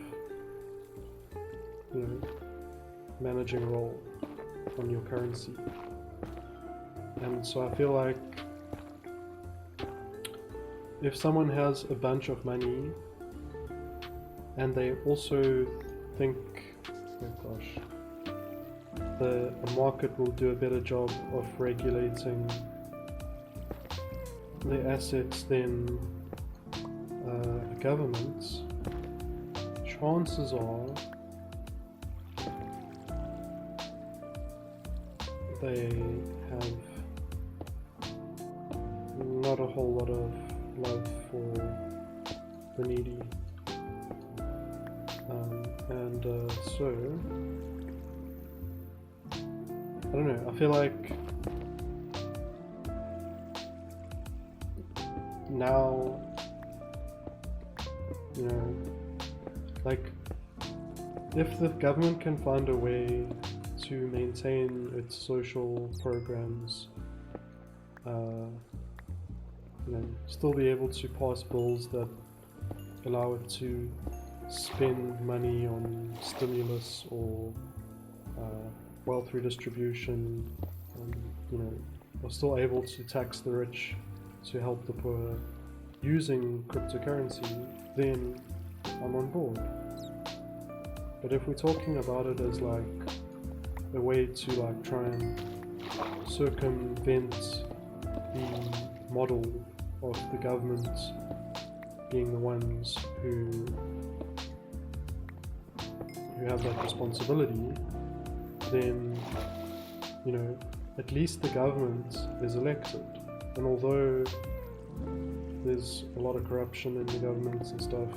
you know, managing role on your currency? And so I feel like if someone has a bunch of money and they also think, oh gosh, the market will do a better job of regulating the assets than the governments, chances are they have not a whole lot of love for the needy. So I don't know, I feel like now, you know, like if the government can find a way to maintain its social programs, you know, still be able to pass bills that allow it to spend money on stimulus or wealth redistribution, and you know, are still able to tax the rich to help the poor using cryptocurrency, then I'm on board. But if we're talking about it as like a way to like try and circumvent the model of the government being the ones who have that responsibility, then, you know, at least the government is elected. And although there's a lot of corruption in the governments and stuff,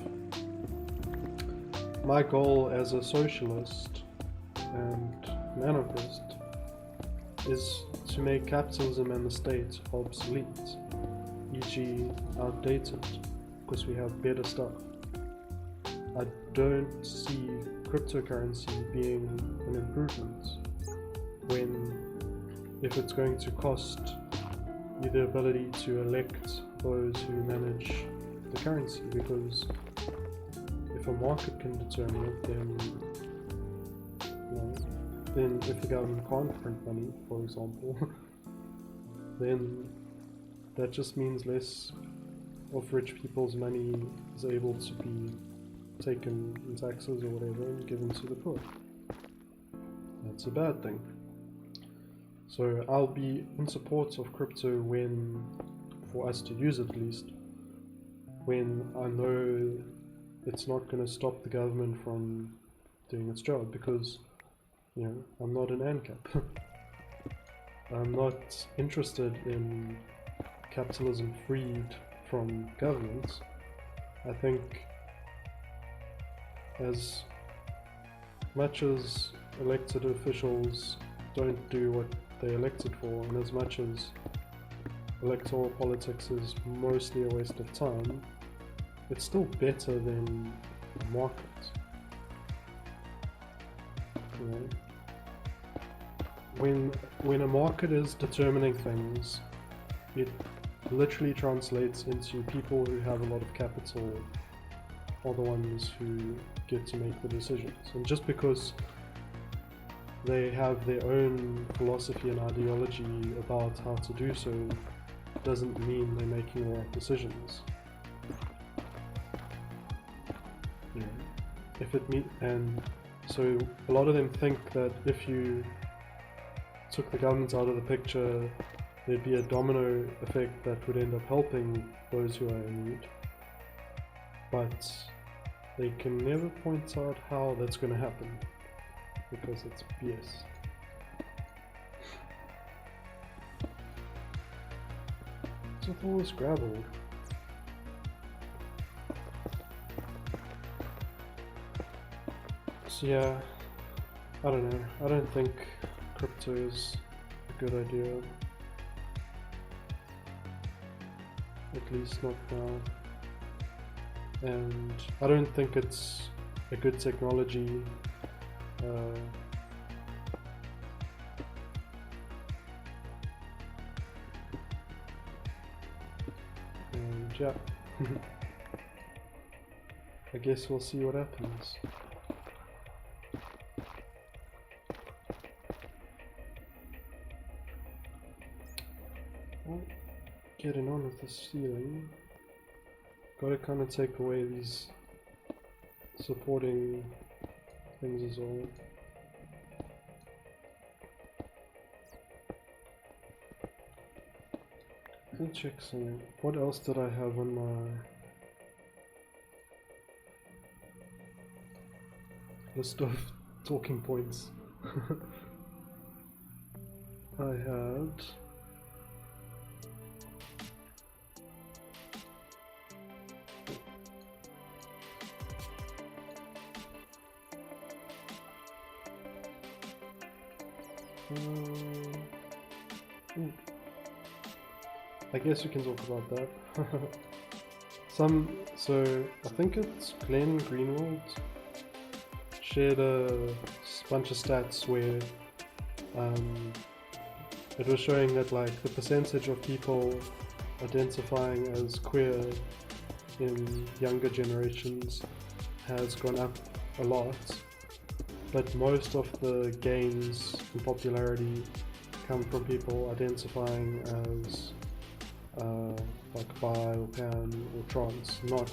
my goal as a socialist and an anarchist is to make capitalism and the state obsolete, e.g. outdated, because we have better stuff. I don't see cryptocurrency being an improvement if it's going to cost you the ability to elect those who manage the currency, because if a market can determine it, then if the government can't print money, for example, then that just means less of rich people's money is able to be taken in taxes or whatever and given to the poor. That's a bad thing. So I'll be in support of crypto for us to use it at least, when I know it's not going to stop the government from doing its job, because, you know, I'm not an ANCAP. I'm not interested in capitalism freed from government. I think as much as elected officials don't do what they're elected for, and as much as electoral politics is mostly a waste of time, it's still better than a market. You know? When a market is determining things, it literally translates into people who have a lot of capital are the ones who get to make the decisions. And just because they have their own philosophy and ideology about how to do so doesn't mean they're making the right decisions. Yeah. And so a lot of them think that if you took the government out of the picture, there'd be a domino effect that would end up helping those who are in need. But they can never point out how that's going to happen, because it's BS. What's with all this gravel? So yeah, I don't know. I don't think crypto is a good idea. At least not now. And I don't think it's a good technology. And yeah, I guess we'll see what happens. Well, getting on with the ceiling. Gotta kind of take away these supporting things as well. Let me check something. What else did I have on my list of talking points? I had I guess we can talk about that. So I think it's Glenn Greenwald shared a bunch of stats where it was showing that like the percentage of people identifying as queer in younger generations has gone up a lot, but most of the gains in popularity come from people identifying as like bi or pan or trans, not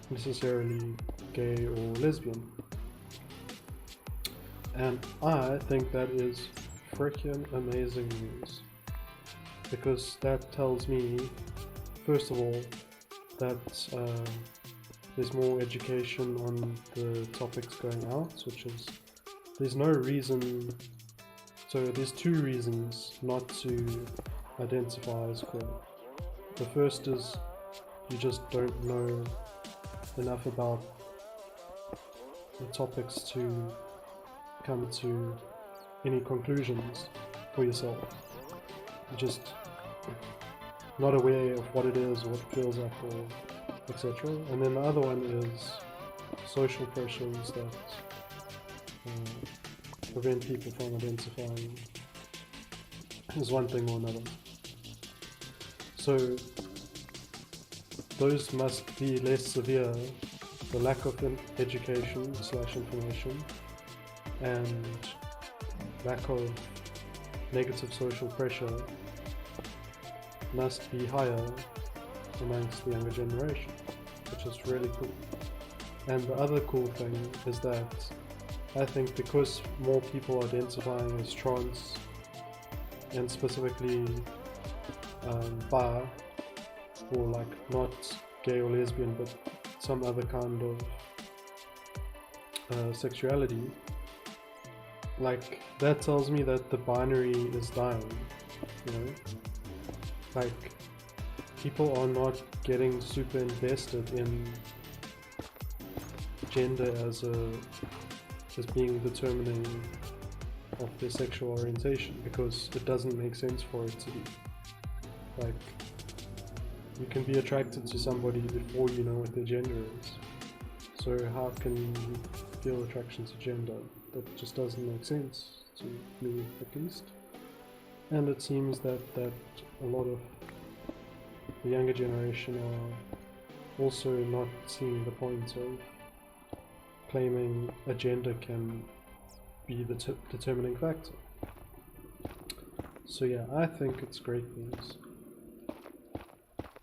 necessarily gay or lesbian. And I think that is freaking amazing news, because that tells me, first of all, that there's more education on the topics going out, which is, there's no reason, so there's two reasons not to identify as queer. The first is you just don't know enough about the topics to come to any conclusions for yourself. You're just not aware of what it is, or what it feels like, or etc. And then the other one is social pressures that prevent people from identifying as one thing or another. So those must be less severe, the lack of education / information, and lack of negative social pressure must be higher amongst the younger generation, which is really cool. And the other cool thing is that I think because more people identifying as trans, and specifically bi, or like not gay or lesbian but some other kind of sexuality, like that tells me that the binary is dying, you know? Like people are not getting super invested in gender as being determining of their sexual orientation, because it doesn't make sense for it to be. Like, you can be attracted to somebody before you know what their gender is. So how can you feel attraction to gender? That just doesn't make sense to me, at least. And it seems that a lot of the younger generation are also not seeing the point of claiming a gender can be the determining factor. So yeah, I think it's great news.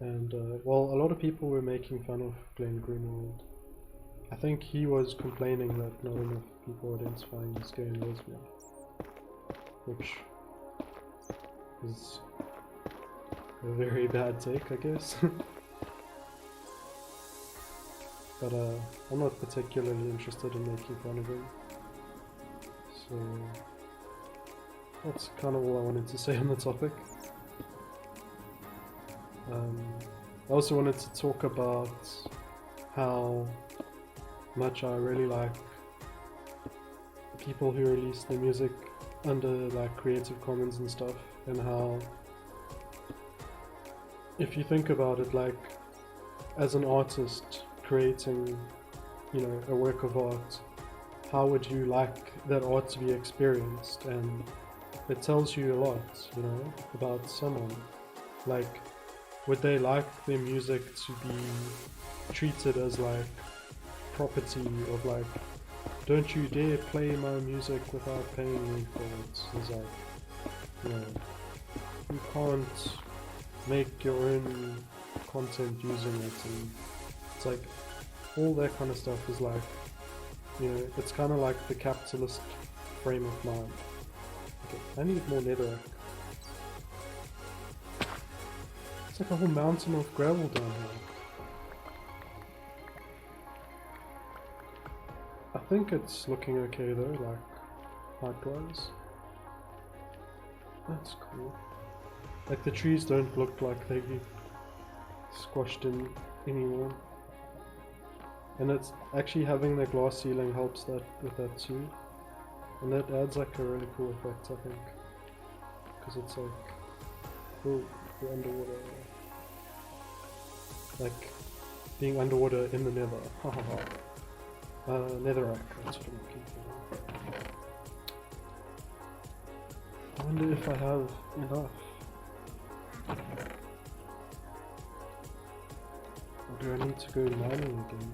And well, a lot of people were making fun of Glenn Greenwald. I think he was complaining that not enough people identifying as gay and lesbian, which is a very bad take, I guess. But I'm not particularly interested in making fun of him. So that's kind of all I wanted to say on the topic. I also wanted to talk about how much I really like people who release their music under like Creative Commons and stuff, and how, if you think about it, like as an artist creating, you know, a work of art, how would you like that art to be experienced? And it tells you a lot, you know, about someone. Like, would they like their music to be treated as like property of like, don't you dare play my music without paying me for it? It's like, you know, you can't make your own content using it, and it's like all that kind of stuff is like, you know, it's kind of like the capitalist frame of mind. Okay, I need more netherrack. It's like a whole mountain of gravel down here. I think it's looking okay though, like height-wise. That's cool. Like the trees don't look like they get squashed in anymore. And it's actually having the glass ceiling helps that with that too. And that adds like a really cool effect, I think. Because it's like, oh, you're underwater. Like being underwater in the nether. Ha ha ha. Netherrack, that's what I'm looking for. I wonder if I have enough. Or do I need to go mining again?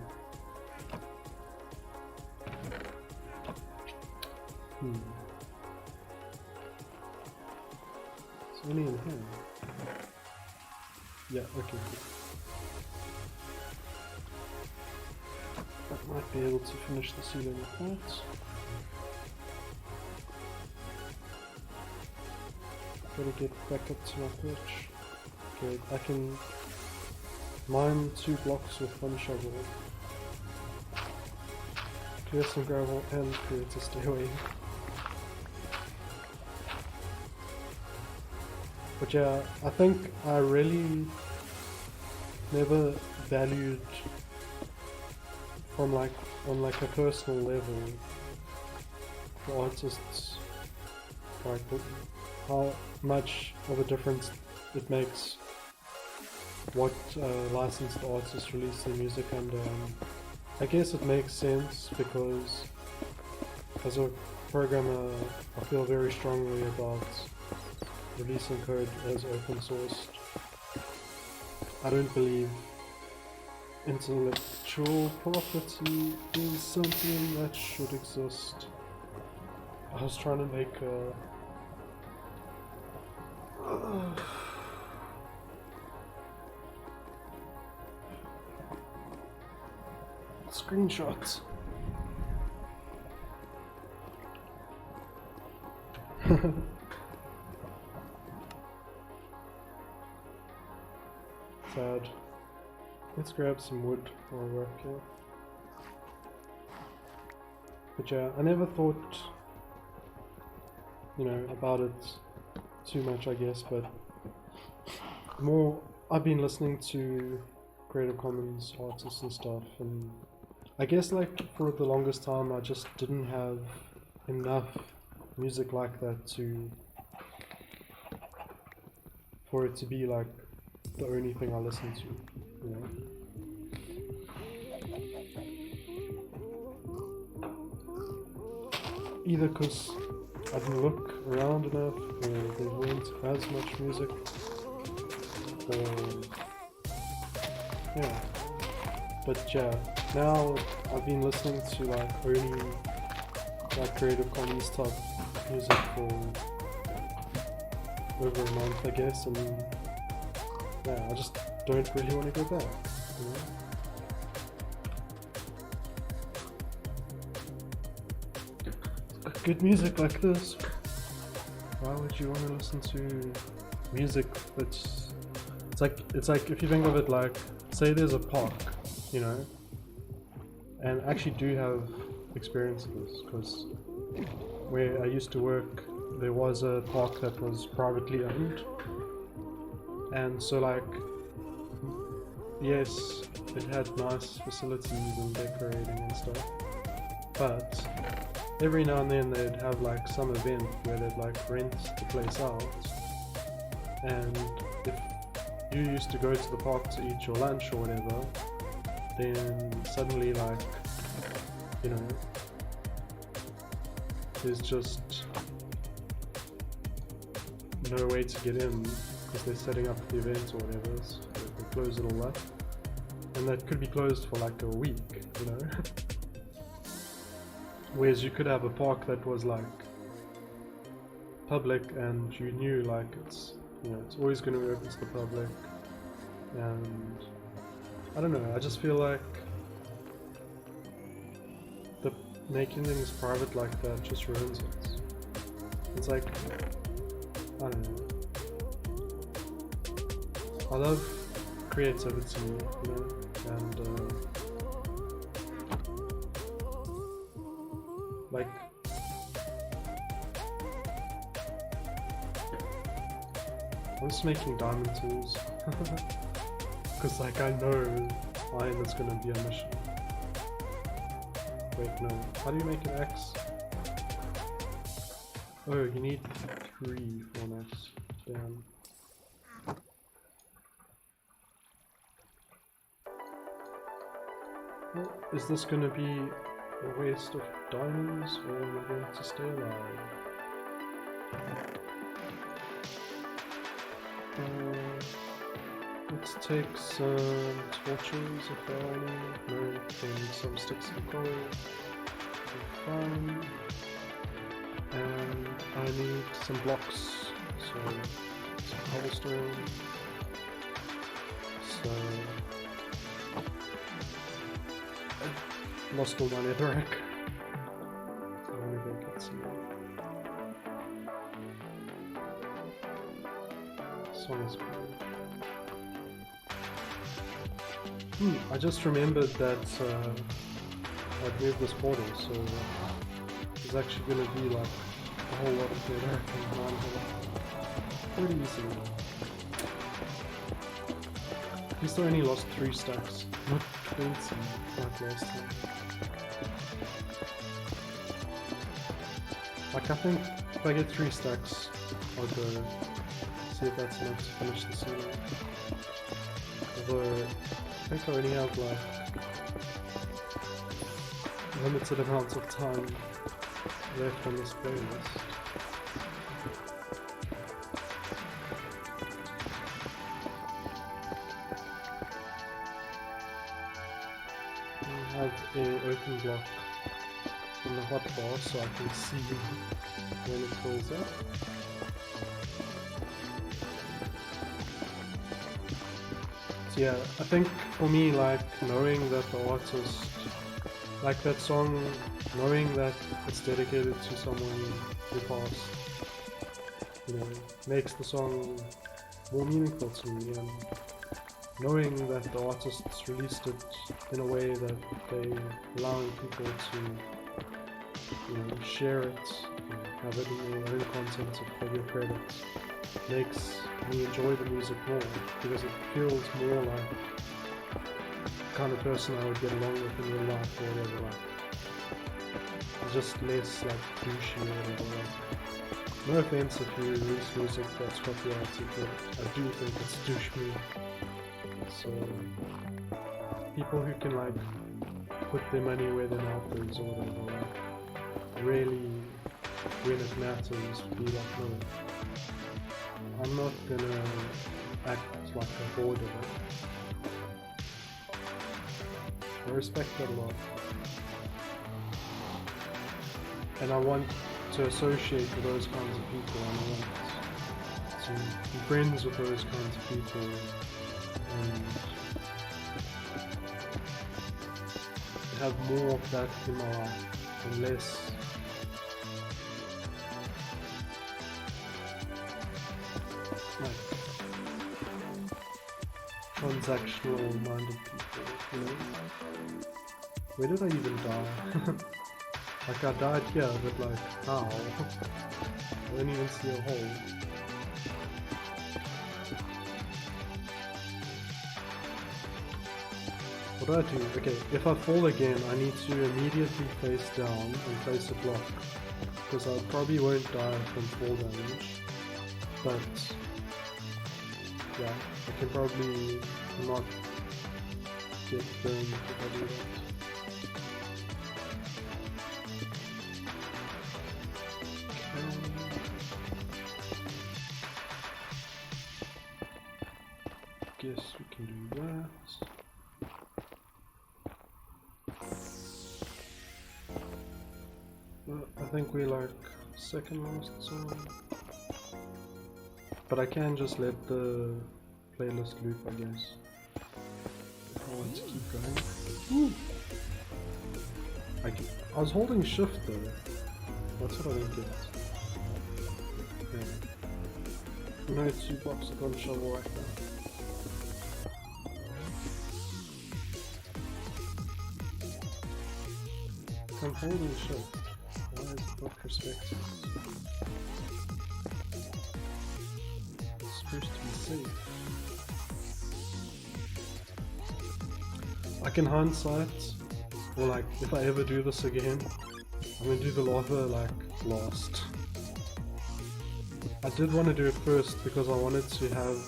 It's only in here. Yeah, okay. I might be able to finish the ceiling with that. Gotta get back up to my perch. Okay, I can mine 2 blocks with 1 shovel. Clear some gravel and create a stairway. But yeah, I think I really never valued from like on like a personal level for artists, like how much of a difference it makes what licensed artists release their music under. I guess it makes sense because as a programmer I feel very strongly about releasing code as open sourced. I don't believe intellectual property is something that should exist. I was trying to make a screenshot. Sad. Let's grab some wood while we're up here. But yeah, I never thought, you know, about it too much, I guess, but more, I've been listening to Creative Commons artists and stuff, and I guess like for the longest time I just didn't have enough music like that for it to be like the only thing I listen to, you know. Either because I didn't look around enough, or there weren't as much music, or yeah. But yeah, now I've been listening to like only like Creative Commons type music for over a month, I guess, and yeah, I just don't really want to go back, you know? Good music like this, why would you want to listen to music that's it's like if you think of it like, say there's a park, you know, and I actually do have experience of this because where I used to work there was a park that was privately owned, and so like yes, it had nice facilities and decorating and stuff, but every now and then they'd have like some event where they'd like rent the place out, and if you used to go to the park to eat your lunch or whatever, then suddenly like, you know, there's just no way to get in because they're setting up the event or whatever, so they close it all up, and that could be closed for like a week, you know. Whereas you could have a park that was like public and you knew like it's, you know, it's always going to be open to the public, and I don't know, I just feel like the making things private like that just ruins it. It's like, I don't know, I love creativity, you know, and like I'm just making diamond tools. Because like I know iron is gonna be a mission. Wait, no. How do you make an X? Oh, you need 3 for an X. Damn. Well, is this gonna be a waste of diamonds, or am I going to stay alive? Let's take some torches if there are any. No, then some sticks of coal. Fine. And I need some blocks, so some cobblestone. So I lost all my netherrack. So let me go get some more. Song is cool. I just remembered that I've moved this portal, so there's actually going to be like a whole lot of netherrack and mine here. Pretty easy. At least I only lost 3 stacks, not 20 like last time. Like I think if I get 3 stacks, I'll go see if that's enough to finish the series. Although I think I only have like limited amounts of time left on this playlist. I have an open block in the hotbar so I can see when it fills up. So yeah, I think for me, like knowing that the artist, like that song, knowing that it's dedicated to someone who passed, you know, makes the song more meaningful to me, and knowing that the artists released it in a way that they allowing people to, you know, share it, you know, have it in their own content for your credits, makes me enjoy the music more, because it feels more like the kind of person I would get along with in real life or whatever, like just less like douchey or whatever. Like, no offense if you release music that's copyrighted, but I do think it's douche-me. So people who can like put their money where their mouth is or whatever, like, really when it matters be like, no, I'm not gonna act like a hoarder. I respect that a lot, and I want to associate with those kinds of people, and I want to be friends with those kinds of people, and have more of that in my life and less like transactional minded people, you know? Where did I even die? Like I died here, but like how? I didn't even see a hole. What do I do? Okay, if I fall again, I need to immediately face down and place a block, because I probably won't die from fall damage, but yeah, I can probably not get burned if I do that. Guess we can do that. I think we like second last song, but I can just let the playlist loop, I guess, if I want to keep going. I was holding shift though, that's what I didn't get. Yeah. No, 2 blocks of gun shovel right now. I'm holding shift. Why is it not perspective? first to be safe. Like in hindsight, or like if I ever do this again, I'm gonna do the lava like last. I did want to do it first because I wanted to have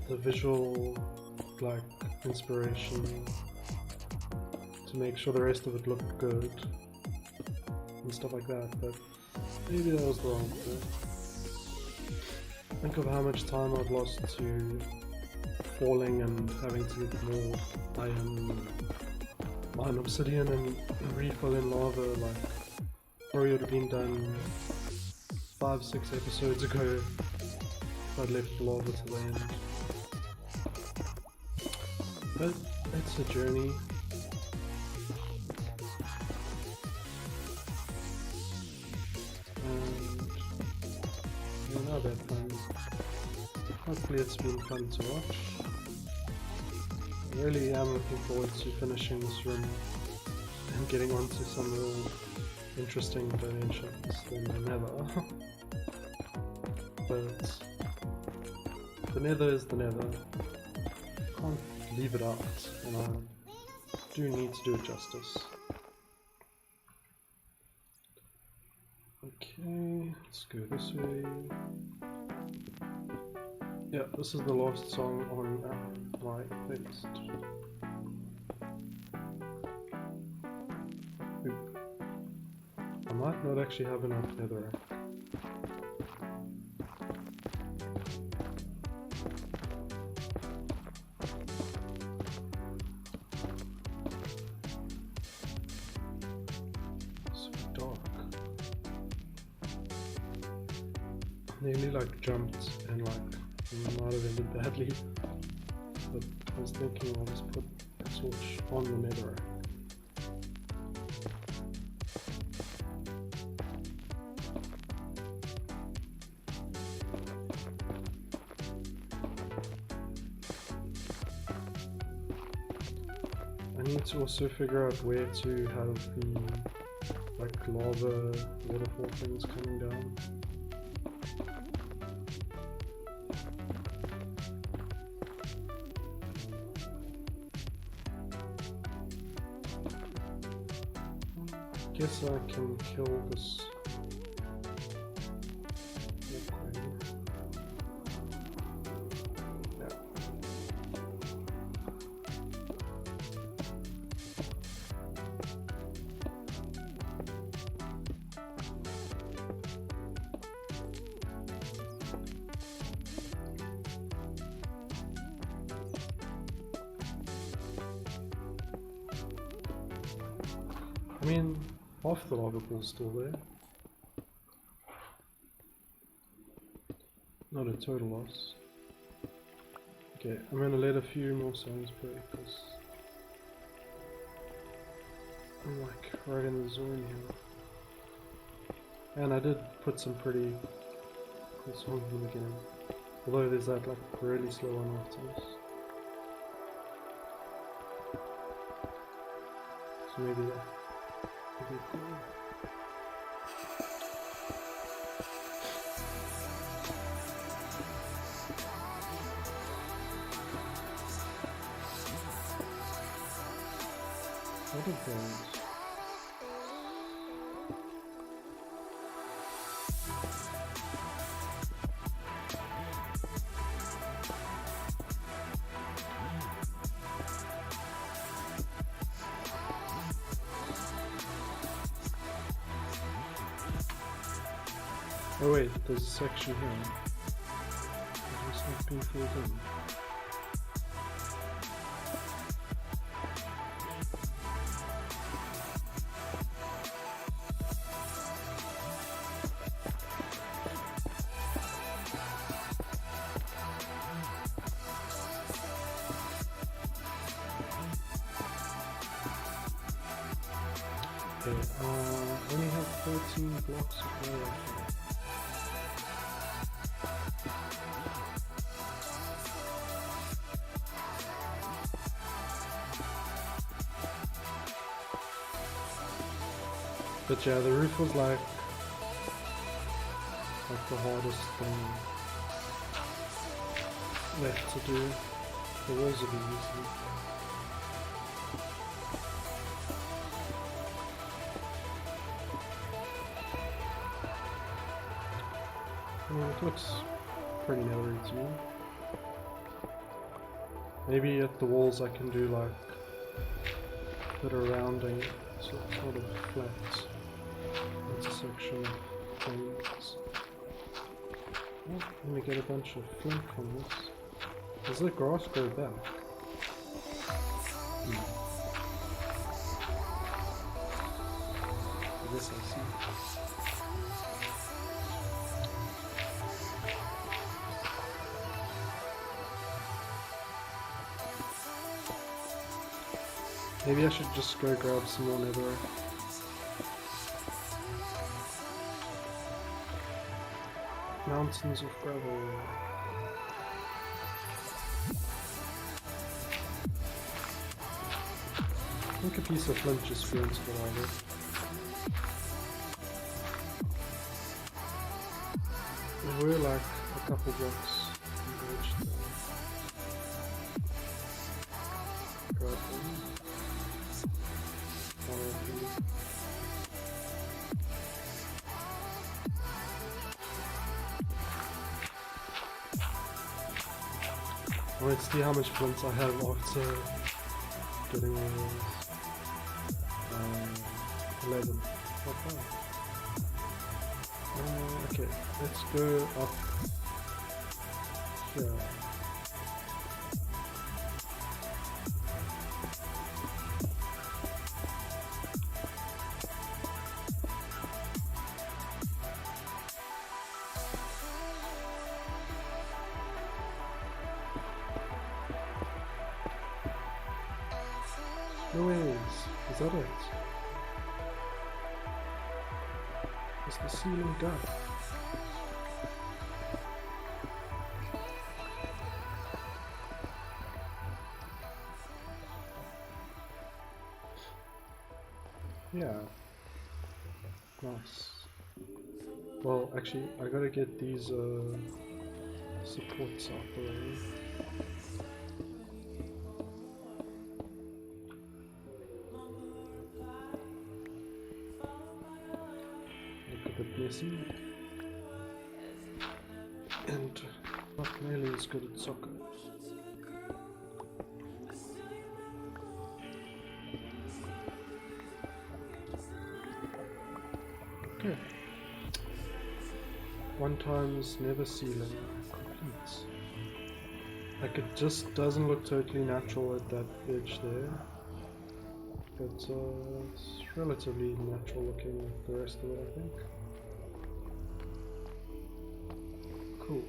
the visual like inspiration to make sure the rest of it looked good and stuff like that, but maybe that was the wrong thing. Think of how much time I've lost to falling and having to get more iron, mine obsidian and refill in lava. Like, probably would have been done 5-6 episodes ago if I'd left the lava to the end. But it's a journey. And yeah, not bad fun. Hopefully it's been fun to watch. I really am looking forward to finishing this run and getting onto some real interesting dimensions than the Nether. But the Nether is the Nether. Can't leave it out, and I do need to do it justice. Okay, let's go this way. Yeah, this is the last song on my playlist. Oop. I might not actually have enough netherrack. So dark. Nearly like jumped and like might have ended badly, but I was thinking I'll just put a torch on the netherrack. I need to also figure out where to have the like lava waterfall things coming down. Guess I can kill this. Okay. Yeah. I mean, half the lava pool's still there. Not a total loss. Okay, I'm gonna let a few more songs play because I'm like right in the zone here. And I did put some pretty cool songs in the beginning. Although there's that like really slow one afterwards. So maybe that. Cool. What are those? Oh wait, there's a section here. It's not being filled in. Okay, I only have 13 blocks of wire here. But yeah, the roof was like the hardest thing left to do. The walls will be easy. It looks pretty nettery to me. Maybe at the walls I can do like a bit of rounding, so it's sort of flat intersection of things. Oh, let me get a bunch of flint from this. Does the grass grow back? No. I guess I see. Maybe I should just go grab some more netherite. Mountains of gravel. I think a piece of flint just flew into the water. There were like a couple blocks engaged there. Grab them. Let's see how much flint I have after getting all those. 11. Not bad. Okay, let's go up here. No ways. Is that it? Is the ceiling done? Yeah. Nice. Well, actually, I gotta get these supports out the way. And not nearly as good at soccer. Okay. 1 times never ceiling complete. Like it just doesn't look totally natural at that edge there. But it's relatively natural looking with the rest of it, I think. Cool.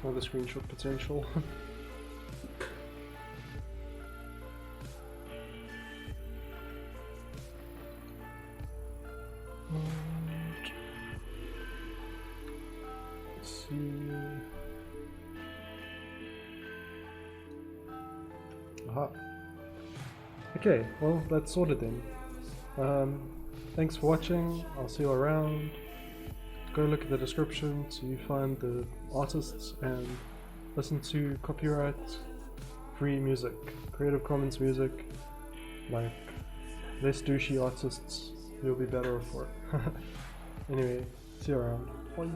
Another screenshot potential. Let's see. Aha. Okay, well that's sorted then. Thanks for watching. I'll see you around. Go look at the description to find the artists and listen to copyright free music, Creative Commons music, like less douchey artists. You'll be better for it. Anyway, see you around. Bye.